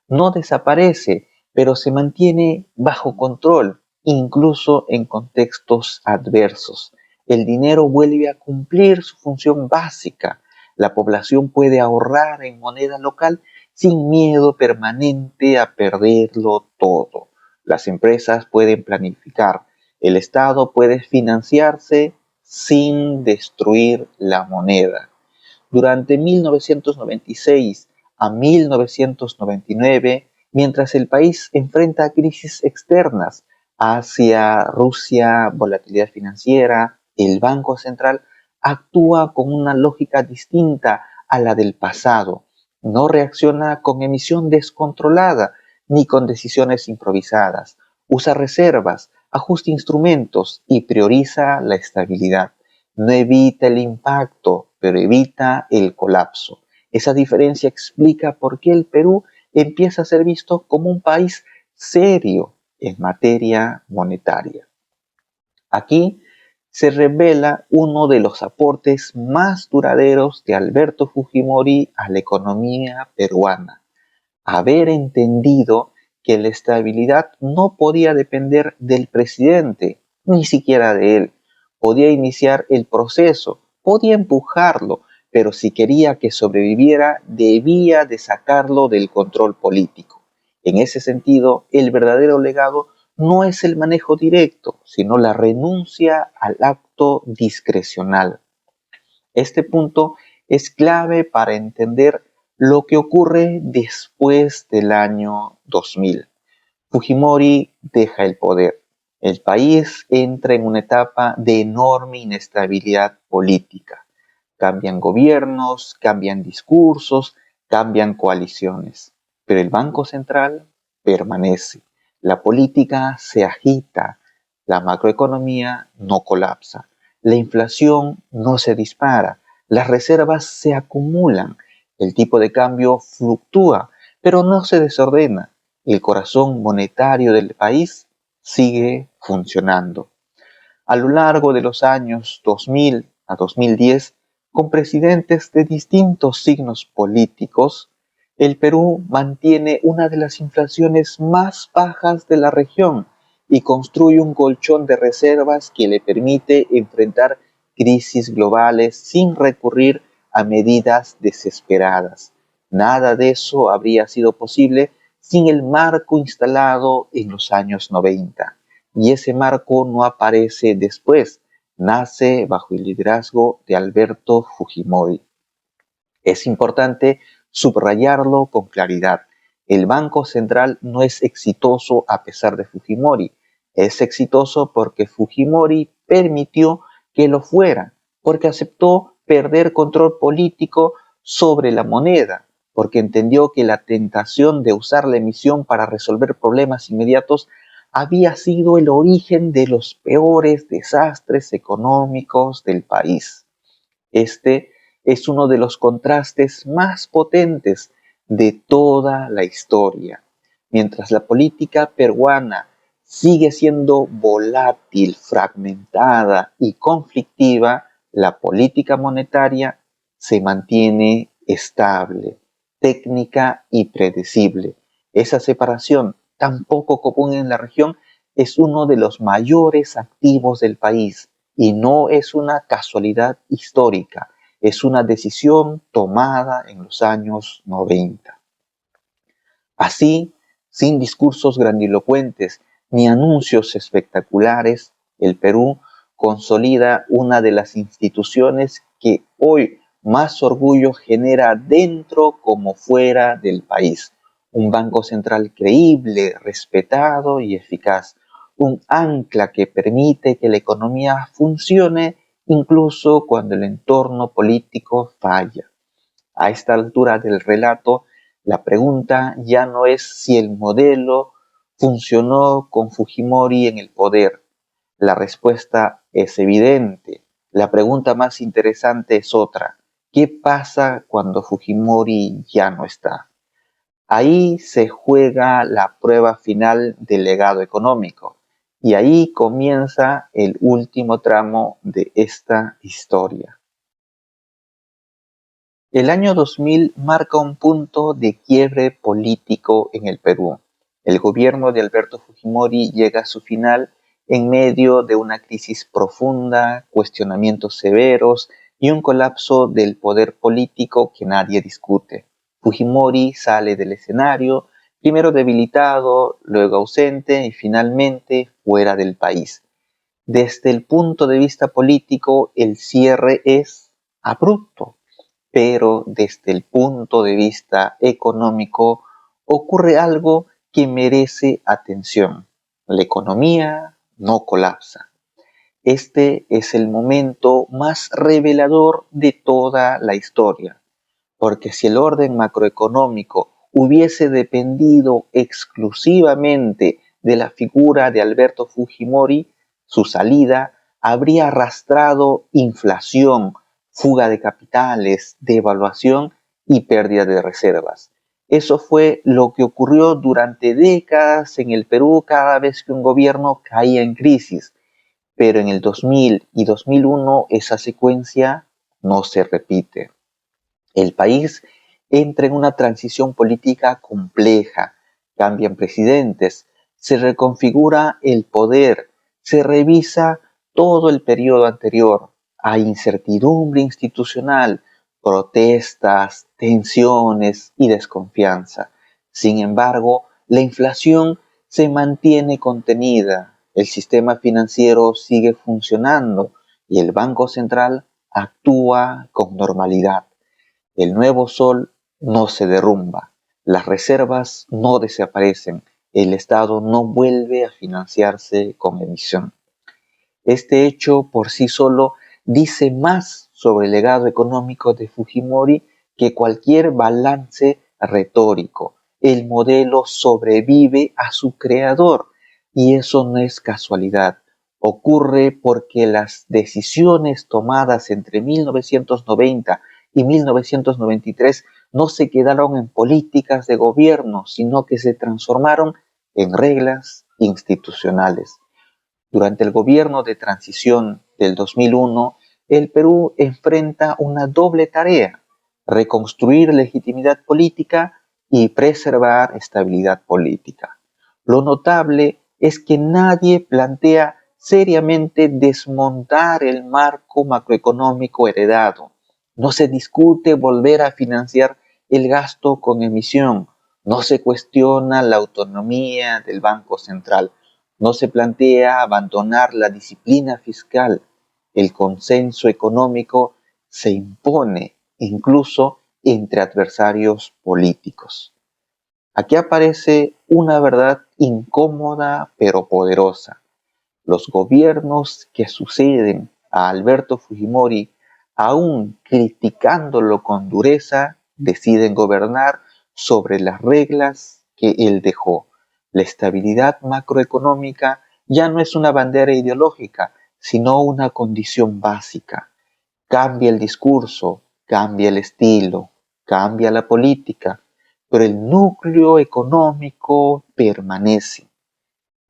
no desaparece, pero se mantiene bajo control, incluso en contextos adversos. El dinero vuelve a cumplir su función básica. La población puede ahorrar en moneda local sin miedo permanente a perderlo todo. Las empresas pueden planificar. El Estado puede financiarse sin destruir la moneda. Durante 1996 a 1999, mientras el país enfrenta crisis externas, Asia, Rusia, volatilidad financiera, el Banco Central actúa con una lógica distinta a la del pasado. No reacciona con emisión descontrolada ni con decisiones improvisadas. Usa reservas, ajusta instrumentos y prioriza la estabilidad. No evita el impacto, pero evita el colapso. Esa diferencia explica por qué el Perú empieza a ser visto como un país serio en materia monetaria. Aquí se revela uno de los aportes más duraderos de Alberto Fujimori a la economía peruana: haber entendido que la estabilidad no podía depender del presidente, ni siquiera de él. Podía iniciar el proceso, podía empujarlo, pero si quería que sobreviviera, debía de sacarlo del control político. En ese sentido, el verdadero legado no es el manejo directo, sino la renuncia al acto discrecional. Este punto es clave para entender lo que ocurre después del año 2000. Fujimori deja el poder. El país entra en una etapa de enorme inestabilidad política. Cambian gobiernos, cambian discursos, cambian coaliciones. Pero el Banco Central permanece. La política se agita. La macroeconomía no colapsa. La inflación no se dispara. Las reservas se acumulan. El tipo de cambio fluctúa, pero no se desordena. El corazón monetario del país sigue funcionando. A lo largo de los años 2000 a 2010, con presidentes de distintos signos políticos, el Perú mantiene una de las inflaciones más bajas de la región y construye un colchón de reservas que le permite enfrentar crisis globales sin recurrir a medidas desesperadas. Nada de eso habría sido posible sin el marco instalado en los años 90. Y ese marco no aparece después, nace bajo el liderazgo de Alberto Fujimori. Es importante subrayarlo con claridad. El Banco Central no es exitoso a pesar de Fujimori. Es exitoso porque Fujimori permitió que lo fuera, porque aceptó perder control político sobre la moneda, porque entendió que la tentación de usar la emisión para resolver problemas inmediatos había sido el origen de los peores desastres económicos del país. Este es uno de los contrastes más potentes de toda la historia. Mientras la política peruana sigue siendo volátil, fragmentada y conflictiva, la política monetaria se mantiene estable, técnica y predecible. Esa separación, tan poco común en la región, es uno de los mayores activos del país y no es una casualidad histórica. es una decisión tomada en los años 90. Así, sin discursos grandilocuentes ni anuncios espectaculares, el Perú consolida una de las instituciones que hoy más orgullo genera dentro como fuera del país. Un banco central creíble, respetado y eficaz. Un ancla que permite que la economía funcione incluso cuando el entorno político falla. A esta altura del relato, la pregunta ya no es si el modelo funcionó con Fujimori en el poder. La respuesta es evidente. La pregunta más interesante es otra. ¿Qué pasa cuando Fujimori ya no está? Ahí se juega la prueba final del legado económico y ahí comienza el último tramo de esta historia. El año 2000 marca un punto de quiebre político en el Perú. El gobierno de Alberto Fujimori llega a su final en medio de una crisis profunda, cuestionamientos severos y un colapso del poder político que nadie discute. Fujimori sale del escenario, primero debilitado, luego ausente y finalmente fuera del país. Desde el punto de vista político, el cierre es abrupto, pero desde el punto de vista económico ocurre algo que merece atención. La economía no colapsa. Este es el momento más revelador de toda la historia, porque si el orden macroeconómico hubiese dependido exclusivamente de la figura de Alberto Fujimori, su salida habría arrastrado inflación, fuga de capitales, devaluación y pérdida de reservas. Eso fue lo que ocurrió durante décadas en el Perú cada vez que un gobierno caía en crisis, pero en el 2000 y 2001 esa secuencia no se repite. El país entra en una transición política compleja, cambian presidentes, se reconfigura el poder, se revisa todo el periodo anterior, hay incertidumbre institucional, protestas, tensiones y desconfianza. Sin embargo, la inflación se mantiene contenida, el sistema financiero sigue funcionando y el Banco Central actúa con normalidad. El nuevo sol no se derrumba, las reservas no desaparecen, el Estado no vuelve a financiarse con emisión. Este hecho por sí solo dice más sobre el legado económico de Fujimori que cualquier balance retórico. El modelo sobrevive a su creador y eso no es casualidad. Ocurre porque las decisiones tomadas entre 1990 y 1993 no se quedaron en políticas de gobierno, sino que se transformaron en reglas institucionales. Durante el gobierno de transición del 2001, el Perú enfrenta una doble tarea: reconstruir legitimidad política y preservar estabilidad política. Lo notable es que nadie plantea seriamente desmontar el marco macroeconómico heredado. No se discute volver a financiar el gasto con emisión. No se cuestiona la autonomía del Banco Central. No se plantea abandonar la disciplina fiscal. El consenso económico se impone incluso entre adversarios políticos. Aquí aparece una verdad incómoda pero poderosa. Los gobiernos que suceden a Alberto Fujimori, aun criticándolo con dureza, deciden gobernar sobre las reglas que él dejó. La estabilidad macroeconómica ya no es una bandera ideológica, sino una condición básica. Cambia el discurso, cambia el estilo, cambia la política, pero el núcleo económico permanece.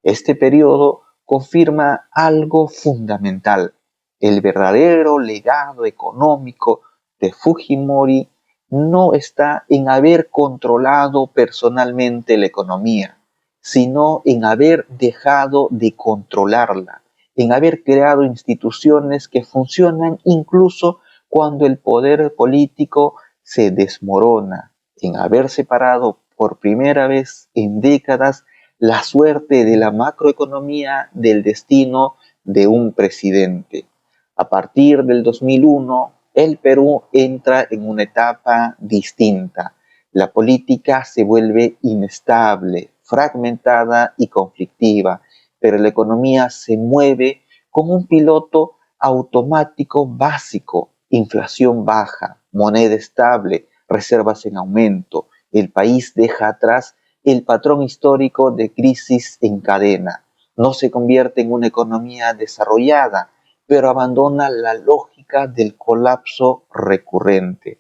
Este periodo confirma algo fundamental: el verdadero legado económico de Fujimori no está en haber controlado personalmente la economía, sino en haber dejado de controlarla, en haber creado instituciones que funcionan incluso cuando el poder político se desmorona en haber separado por primera vez en décadas la suerte de la macroeconomía del destino de un presidente. A partir del 2001, el Perú entra en una etapa distinta. La política se vuelve inestable, fragmentada y conflictiva, pero la economía se mueve como un piloto automático básico: inflación baja, moneda estable, reservas en aumento. El país deja atrás el patrón histórico de crisis en cadena. No se convierte en una economía desarrollada, pero abandona la lógica del colapso recurrente.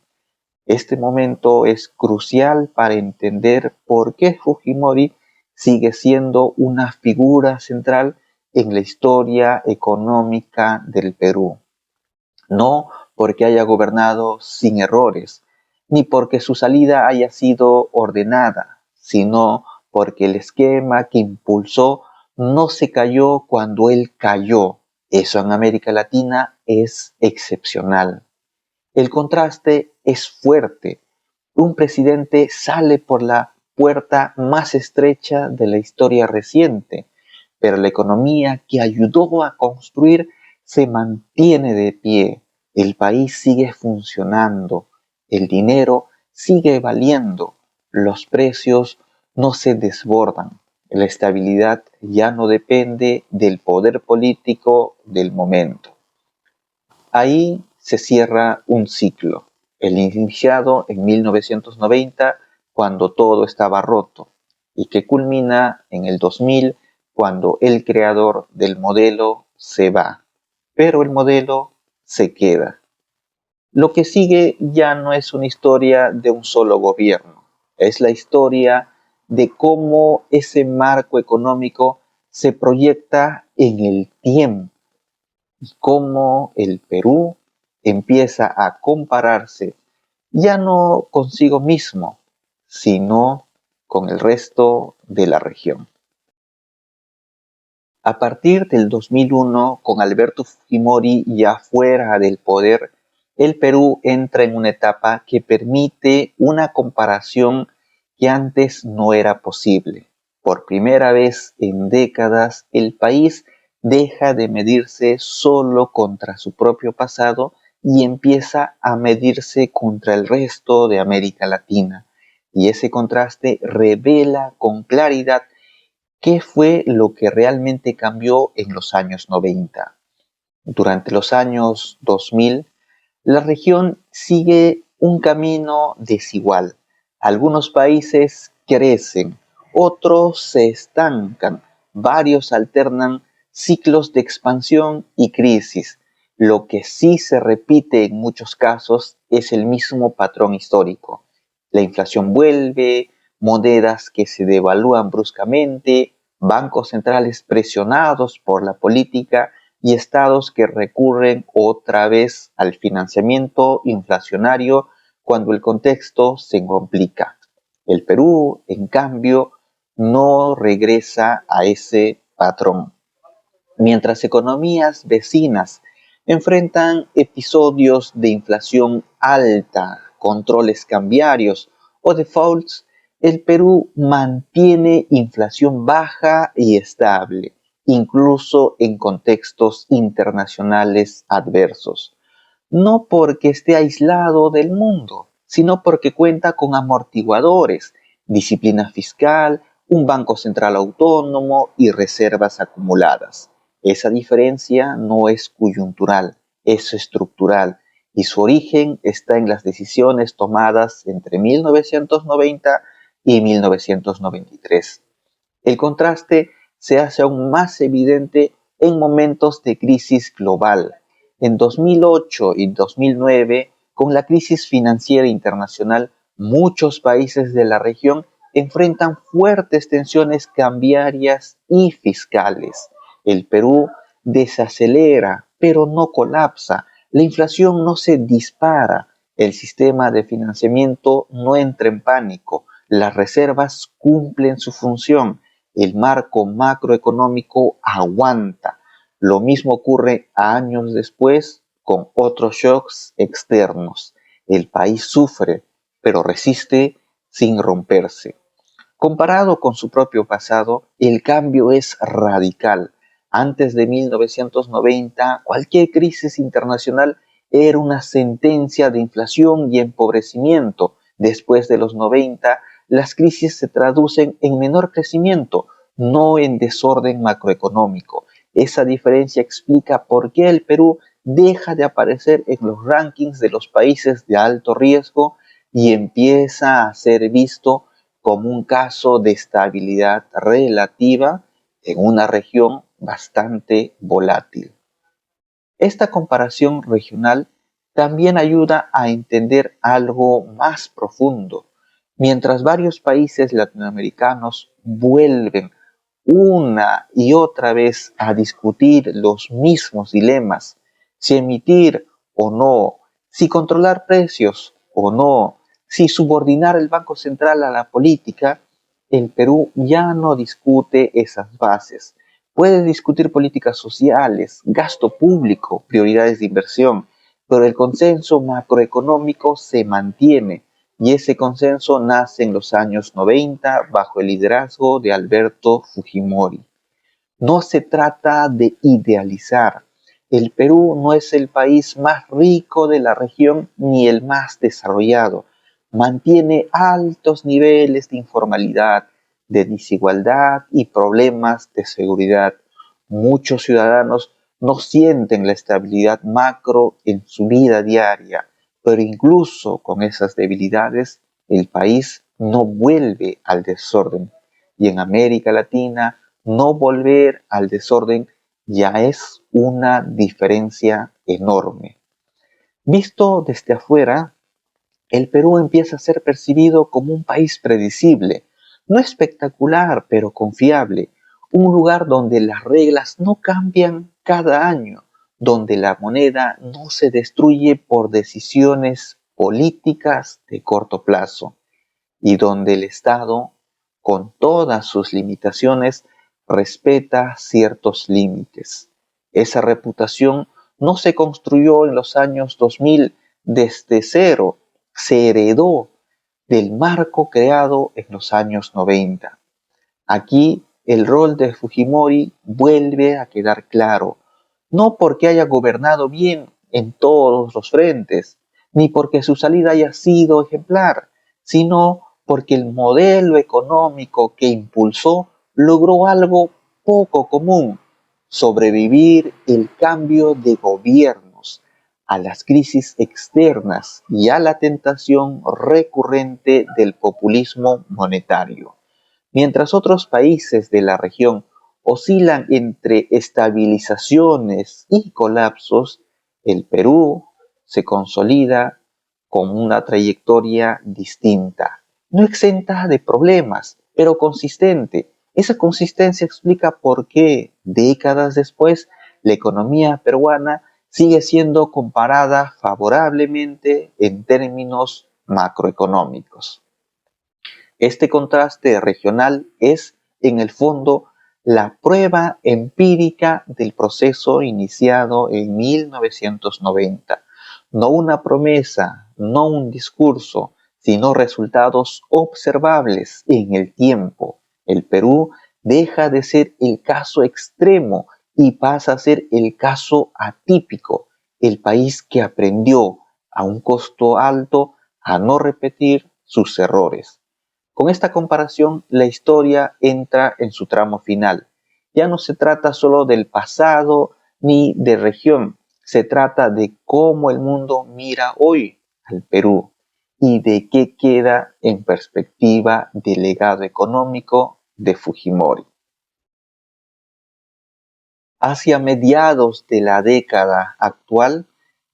Este momento es crucial para entender por qué Fujimori sigue siendo una figura central en la historia económica del Perú. No porque haya gobernado sin errores, ni porque su salida haya sido ordenada, sino porque el esquema que impulsó no se cayó cuando él cayó. Eso en América Latina es excepcional. El contraste es fuerte. Un presidente sale por la puerta más estrecha de la historia reciente, pero la economía que ayudó a construir se mantiene de pie. El país sigue funcionando, el dinero sigue valiendo, los precios no se desbordan. La estabilidad ya no depende del poder político del momento. Ahí se cierra un ciclo, el iniciado en 1990, cuando todo estaba roto, y que culmina en el 2000, cuando el creador del modelo se va, pero el modelo se queda. Lo que sigue ya no es una historia de un solo gobierno, es la historia de cómo ese marco económico se proyecta en el tiempo, cómo el Perú empieza a compararse ya no consigo mismo, sino con el resto de la región. A partir del 2001, con Alberto Fujimori ya fuera del poder, el Perú entra en una etapa que permite una comparación que antes no era posible. Por primera vez en décadas, el país deja de medirse solo contra su propio pasado y empieza a medirse contra el resto de América Latina. Y ese contraste revela con claridad qué fue lo que realmente cambió en los años 90. Durante los años 2000, la región sigue un camino desigual. Algunos países crecen, otros se estancan, varios alternan ciclos de expansión y crisis. Lo que sí se repite en muchos casos es el mismo patrón histórico. La inflación vuelve, monedas que se devalúan bruscamente, bancos centrales presionados por la política y estados que recurren otra vez al financiamiento inflacionario cuando el contexto se complica. El Perú, en cambio, no regresa a ese patrón. Mientras economías vecinas enfrentan episodios de inflación alta, controles cambiarios o defaults, el Perú mantiene inflación baja y estable, incluso en contextos internacionales adversos. No porque esté aislado del mundo, sino porque cuenta con amortiguadores, disciplina fiscal, un banco central autónomo y reservas acumuladas. Esa diferencia no es coyuntural, es estructural y su origen está en las decisiones tomadas entre 1990 y 1993. El contraste se hace aún más evidente en momentos de crisis global. En 2008 y 2009, con la crisis financiera internacional, muchos países de la región enfrentan fuertes tensiones cambiarias y fiscales. El Perú desacelera, pero no colapsa. La inflación no se dispara. El sistema de financiamiento no entra en pánico. Las reservas cumplen su función. El marco macroeconómico aguanta. Lo mismo ocurre años después con otros shocks externos. El país sufre, pero resiste sin romperse. Comparado con su propio pasado, el cambio es radical. Antes de 1990, cualquier crisis internacional era una sentencia de inflación y empobrecimiento. Después de los 90, las crisis se traducen en menor crecimiento, no en desorden macroeconómico. Esa diferencia explica por qué el Perú deja de aparecer en los rankings de los países de alto riesgo y empieza a ser visto como un caso de estabilidad relativa en una región bastante volátil. Esta comparación regional también ayuda a entender algo más profundo. Mientras varios países latinoamericanos vuelven una y otra vez a discutir los mismos dilemas, si emitir o no, si controlar precios o no, si subordinar el Banco Central a la política, el Perú ya no discute esas bases. Puede discutir políticas sociales, gasto público, prioridades de inversión, pero el consenso macroeconómico se mantiene y ese consenso nace en los años 90 bajo el liderazgo de Alberto Fujimori. No se trata de idealizar. El Perú no es el país más rico de la región ni el más desarrollado. Mantiene altos niveles de informalidad, de desigualdad y problemas de seguridad. Muchos ciudadanos no sienten la estabilidad macro en su vida diaria, pero incluso con esas debilidades, el país no vuelve al desorden. Y en América Latina, no volver al desorden ya es una diferencia enorme. Visto desde afuera, el Perú empieza a ser percibido como un país predecible, no espectacular, pero confiable, un lugar donde las reglas no cambian cada año, donde la moneda no se destruye por decisiones políticas de corto plazo y donde el Estado, con todas sus limitaciones, respeta ciertos límites. Esa reputación no se construyó en los años 2000 desde cero, se heredó del marco creado en los años 90. Aquí el rol de Fujimori vuelve a quedar claro, no porque haya gobernado bien en todos los frentes, ni porque su salida haya sido ejemplar, sino porque el modelo económico que impulsó logró algo poco común: sobrevivir el cambio de gobiernos, a las crisis externas y a la tentación recurrente del populismo monetario. Mientras otros países de la región oscilan entre estabilizaciones y colapsos, el Perú se consolida con una trayectoria distinta, no exenta de problemas, pero consistente. Esa consistencia explica por qué, décadas después, la economía peruana sigue siendo comparada favorablemente en términos macroeconómicos. Este contraste regional es, en el fondo, la prueba empírica del proceso iniciado en 1990. No una promesa, no un discurso, sino resultados observables en el tiempo. El Perú deja de ser el caso extremo y pasa a ser el caso atípico, el país que aprendió a un costo alto a no repetir sus errores. Con esta comparación, la historia entra en su tramo final. Ya no se trata solo del pasado ni de región, se trata de cómo el mundo mira hoy al Perú y de qué queda en perspectiva del legado económico de Fujimori. Hacia mediados de la década actual,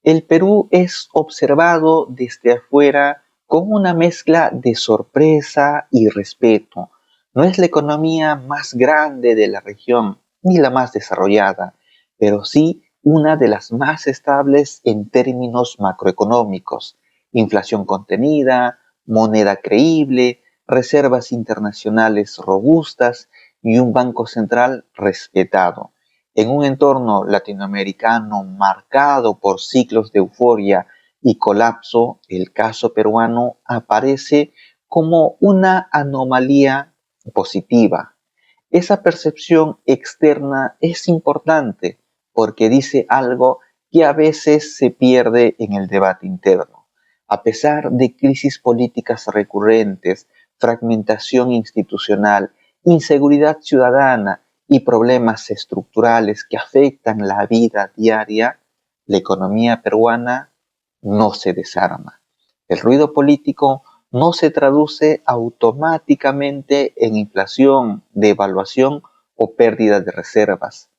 el Perú es observado desde afuera con una mezcla de sorpresa y respeto. No es la economía más grande de la región, ni la más desarrollada, pero sí una de las más estables en términos macroeconómicos. Inflación contenida, moneda creíble, reservas internacionales robustas y un banco central respetado. En un entorno latinoamericano marcado por ciclos de euforia y colapso, el caso peruano aparece como una anomalía positiva. Esa percepción externa es importante porque dice algo que a veces se pierde en el debate interno. A pesar de crisis políticas recurrentes, fragmentación institucional, inseguridad ciudadana y problemas estructurales que afectan la vida diaria, la economía peruana no se desarma. El ruido político no se traduce automáticamente en inflación, devaluación o pérdida de reservas.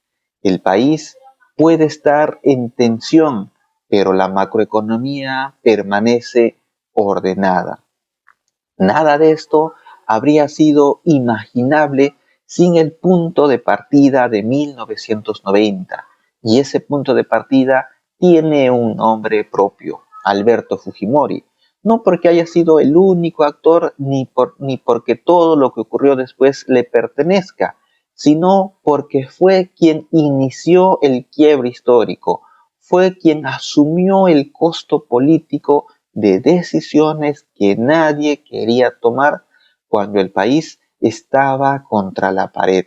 El país puede estar en tensión, pero la macroeconomía permanece ordenada. Nada de esto habría sido imaginable sin el punto de partida de 1990, y ese punto de partida tiene un nombre propio, Alberto Fujimori, no porque haya sido el único actor ni porque todo lo que ocurrió después le pertenezca, sino porque fue quien inició el quiebre histórico, fue quien asumió el costo político de decisiones que nadie quería tomar cuando el país estaba contra la pared.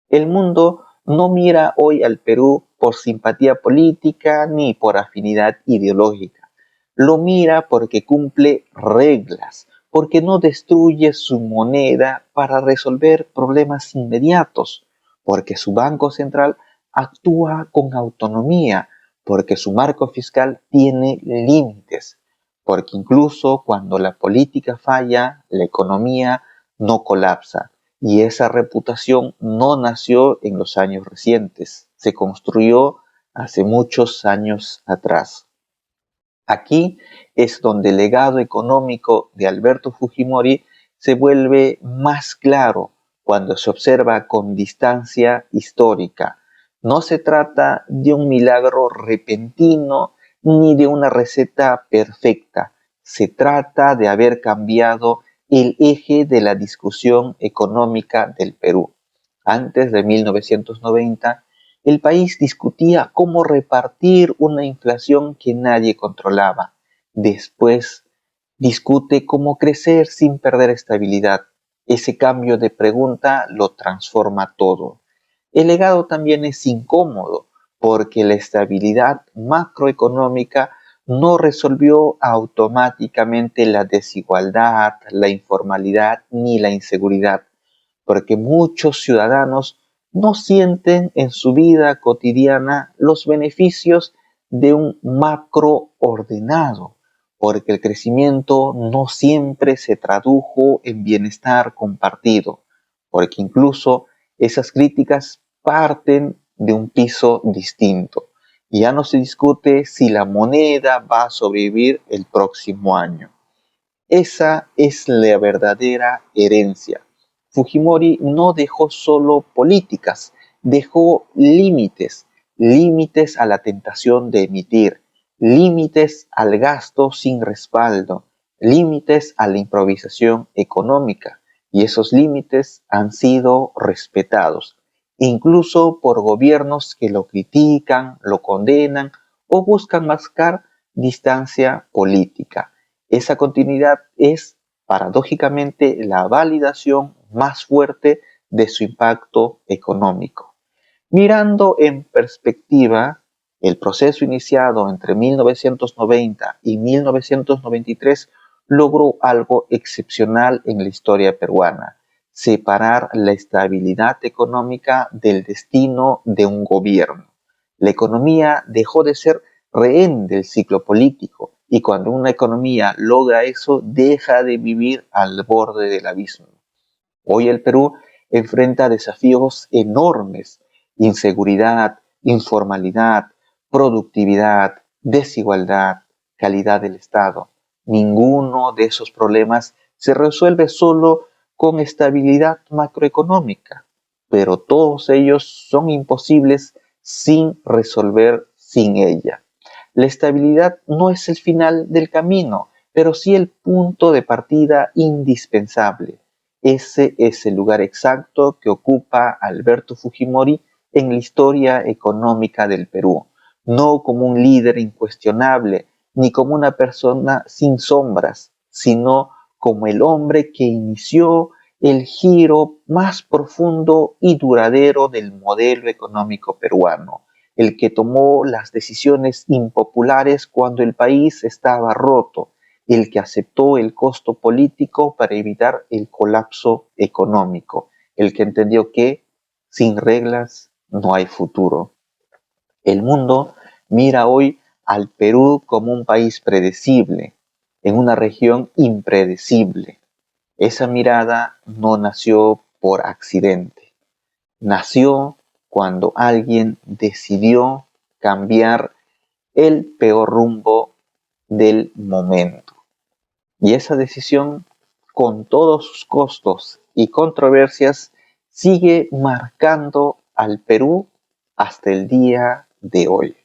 El mundo no mira hoy al Perú por simpatía política ni por afinidad ideológica. Lo mira porque cumple reglas, porque no destruye su moneda para resolver problemas inmediatos, porque su Banco Central actúa con autonomía, porque su marco fiscal tiene límites, porque incluso cuando la política falla, la economía no colapsa. Y esa reputación no nació en los años recientes, se construyó hace muchos años atrás. Aquí es donde el legado económico de Alberto Fujimori se vuelve más claro cuando se observa con distancia histórica. No se trata de un milagro repentino ni de una receta perfecta. Se trata de haber cambiado el eje de la discusión económica del Perú. Antes de 1990, el país discutía cómo repartir una inflación que nadie controlaba. Después discute cómo crecer sin perder estabilidad. Ese cambio de pregunta lo transforma todo. El legado también es incómodo porque la estabilidad macroeconómica no resolvió automáticamente la desigualdad, la informalidad ni la inseguridad, porque muchos ciudadanos no sienten en su vida cotidiana los beneficios de un macro ordenado, porque el crecimiento no siempre se tradujo en bienestar compartido, porque incluso esas críticas parten de un piso distinto. Y ya no se discute si la moneda va a sobrevivir el próximo año. Esa es la verdadera herencia. Fujimori no dejó solo políticas, dejó límites, límites a la tentación de emitir, límites al gasto sin respaldo, límites a la improvisación económica. Y esos límites han sido respetados, incluso por gobiernos que lo critican, lo condenan o buscan mascar distancia política. Esa continuidad es, paradójicamente, la validación más fuerte de su impacto económico. Mirando en perspectiva, el proceso iniciado entre 1990 y 1993 logró algo excepcional en la historia peruana: separar la estabilidad económica del destino de un gobierno. La economía dejó de ser rehén del ciclo político, y cuando una economía logra eso, deja de vivir al borde del abismo. Hoy el Perú enfrenta desafíos enormes: inseguridad, informalidad, productividad, desigualdad, calidad del Estado. Ninguno de esos problemas se resuelve solo con estabilidad macroeconómica, pero todos ellos son imposibles sin resolver sin ella. La estabilidad no es el final del camino, pero sí el punto de partida indispensable. Ese es el lugar exacto que ocupa Alberto Fujimori en la historia económica del Perú, no como un líder incuestionable, ni como una persona sin sombras, sino como el hombre que inició el giro más profundo y duradero del modelo económico peruano, el que tomó las decisiones impopulares cuando el país estaba roto, el que aceptó el costo político para evitar el colapso económico, el que entendió que sin reglas no hay futuro. El mundo mira hoy al Perú como un país predecible, en una región impredecible. Esa mirada no nació por accidente, nació cuando alguien decidió cambiar el peor rumbo del momento. Y esa decisión, con todos sus costos y controversias, sigue marcando al Perú hasta el día de hoy.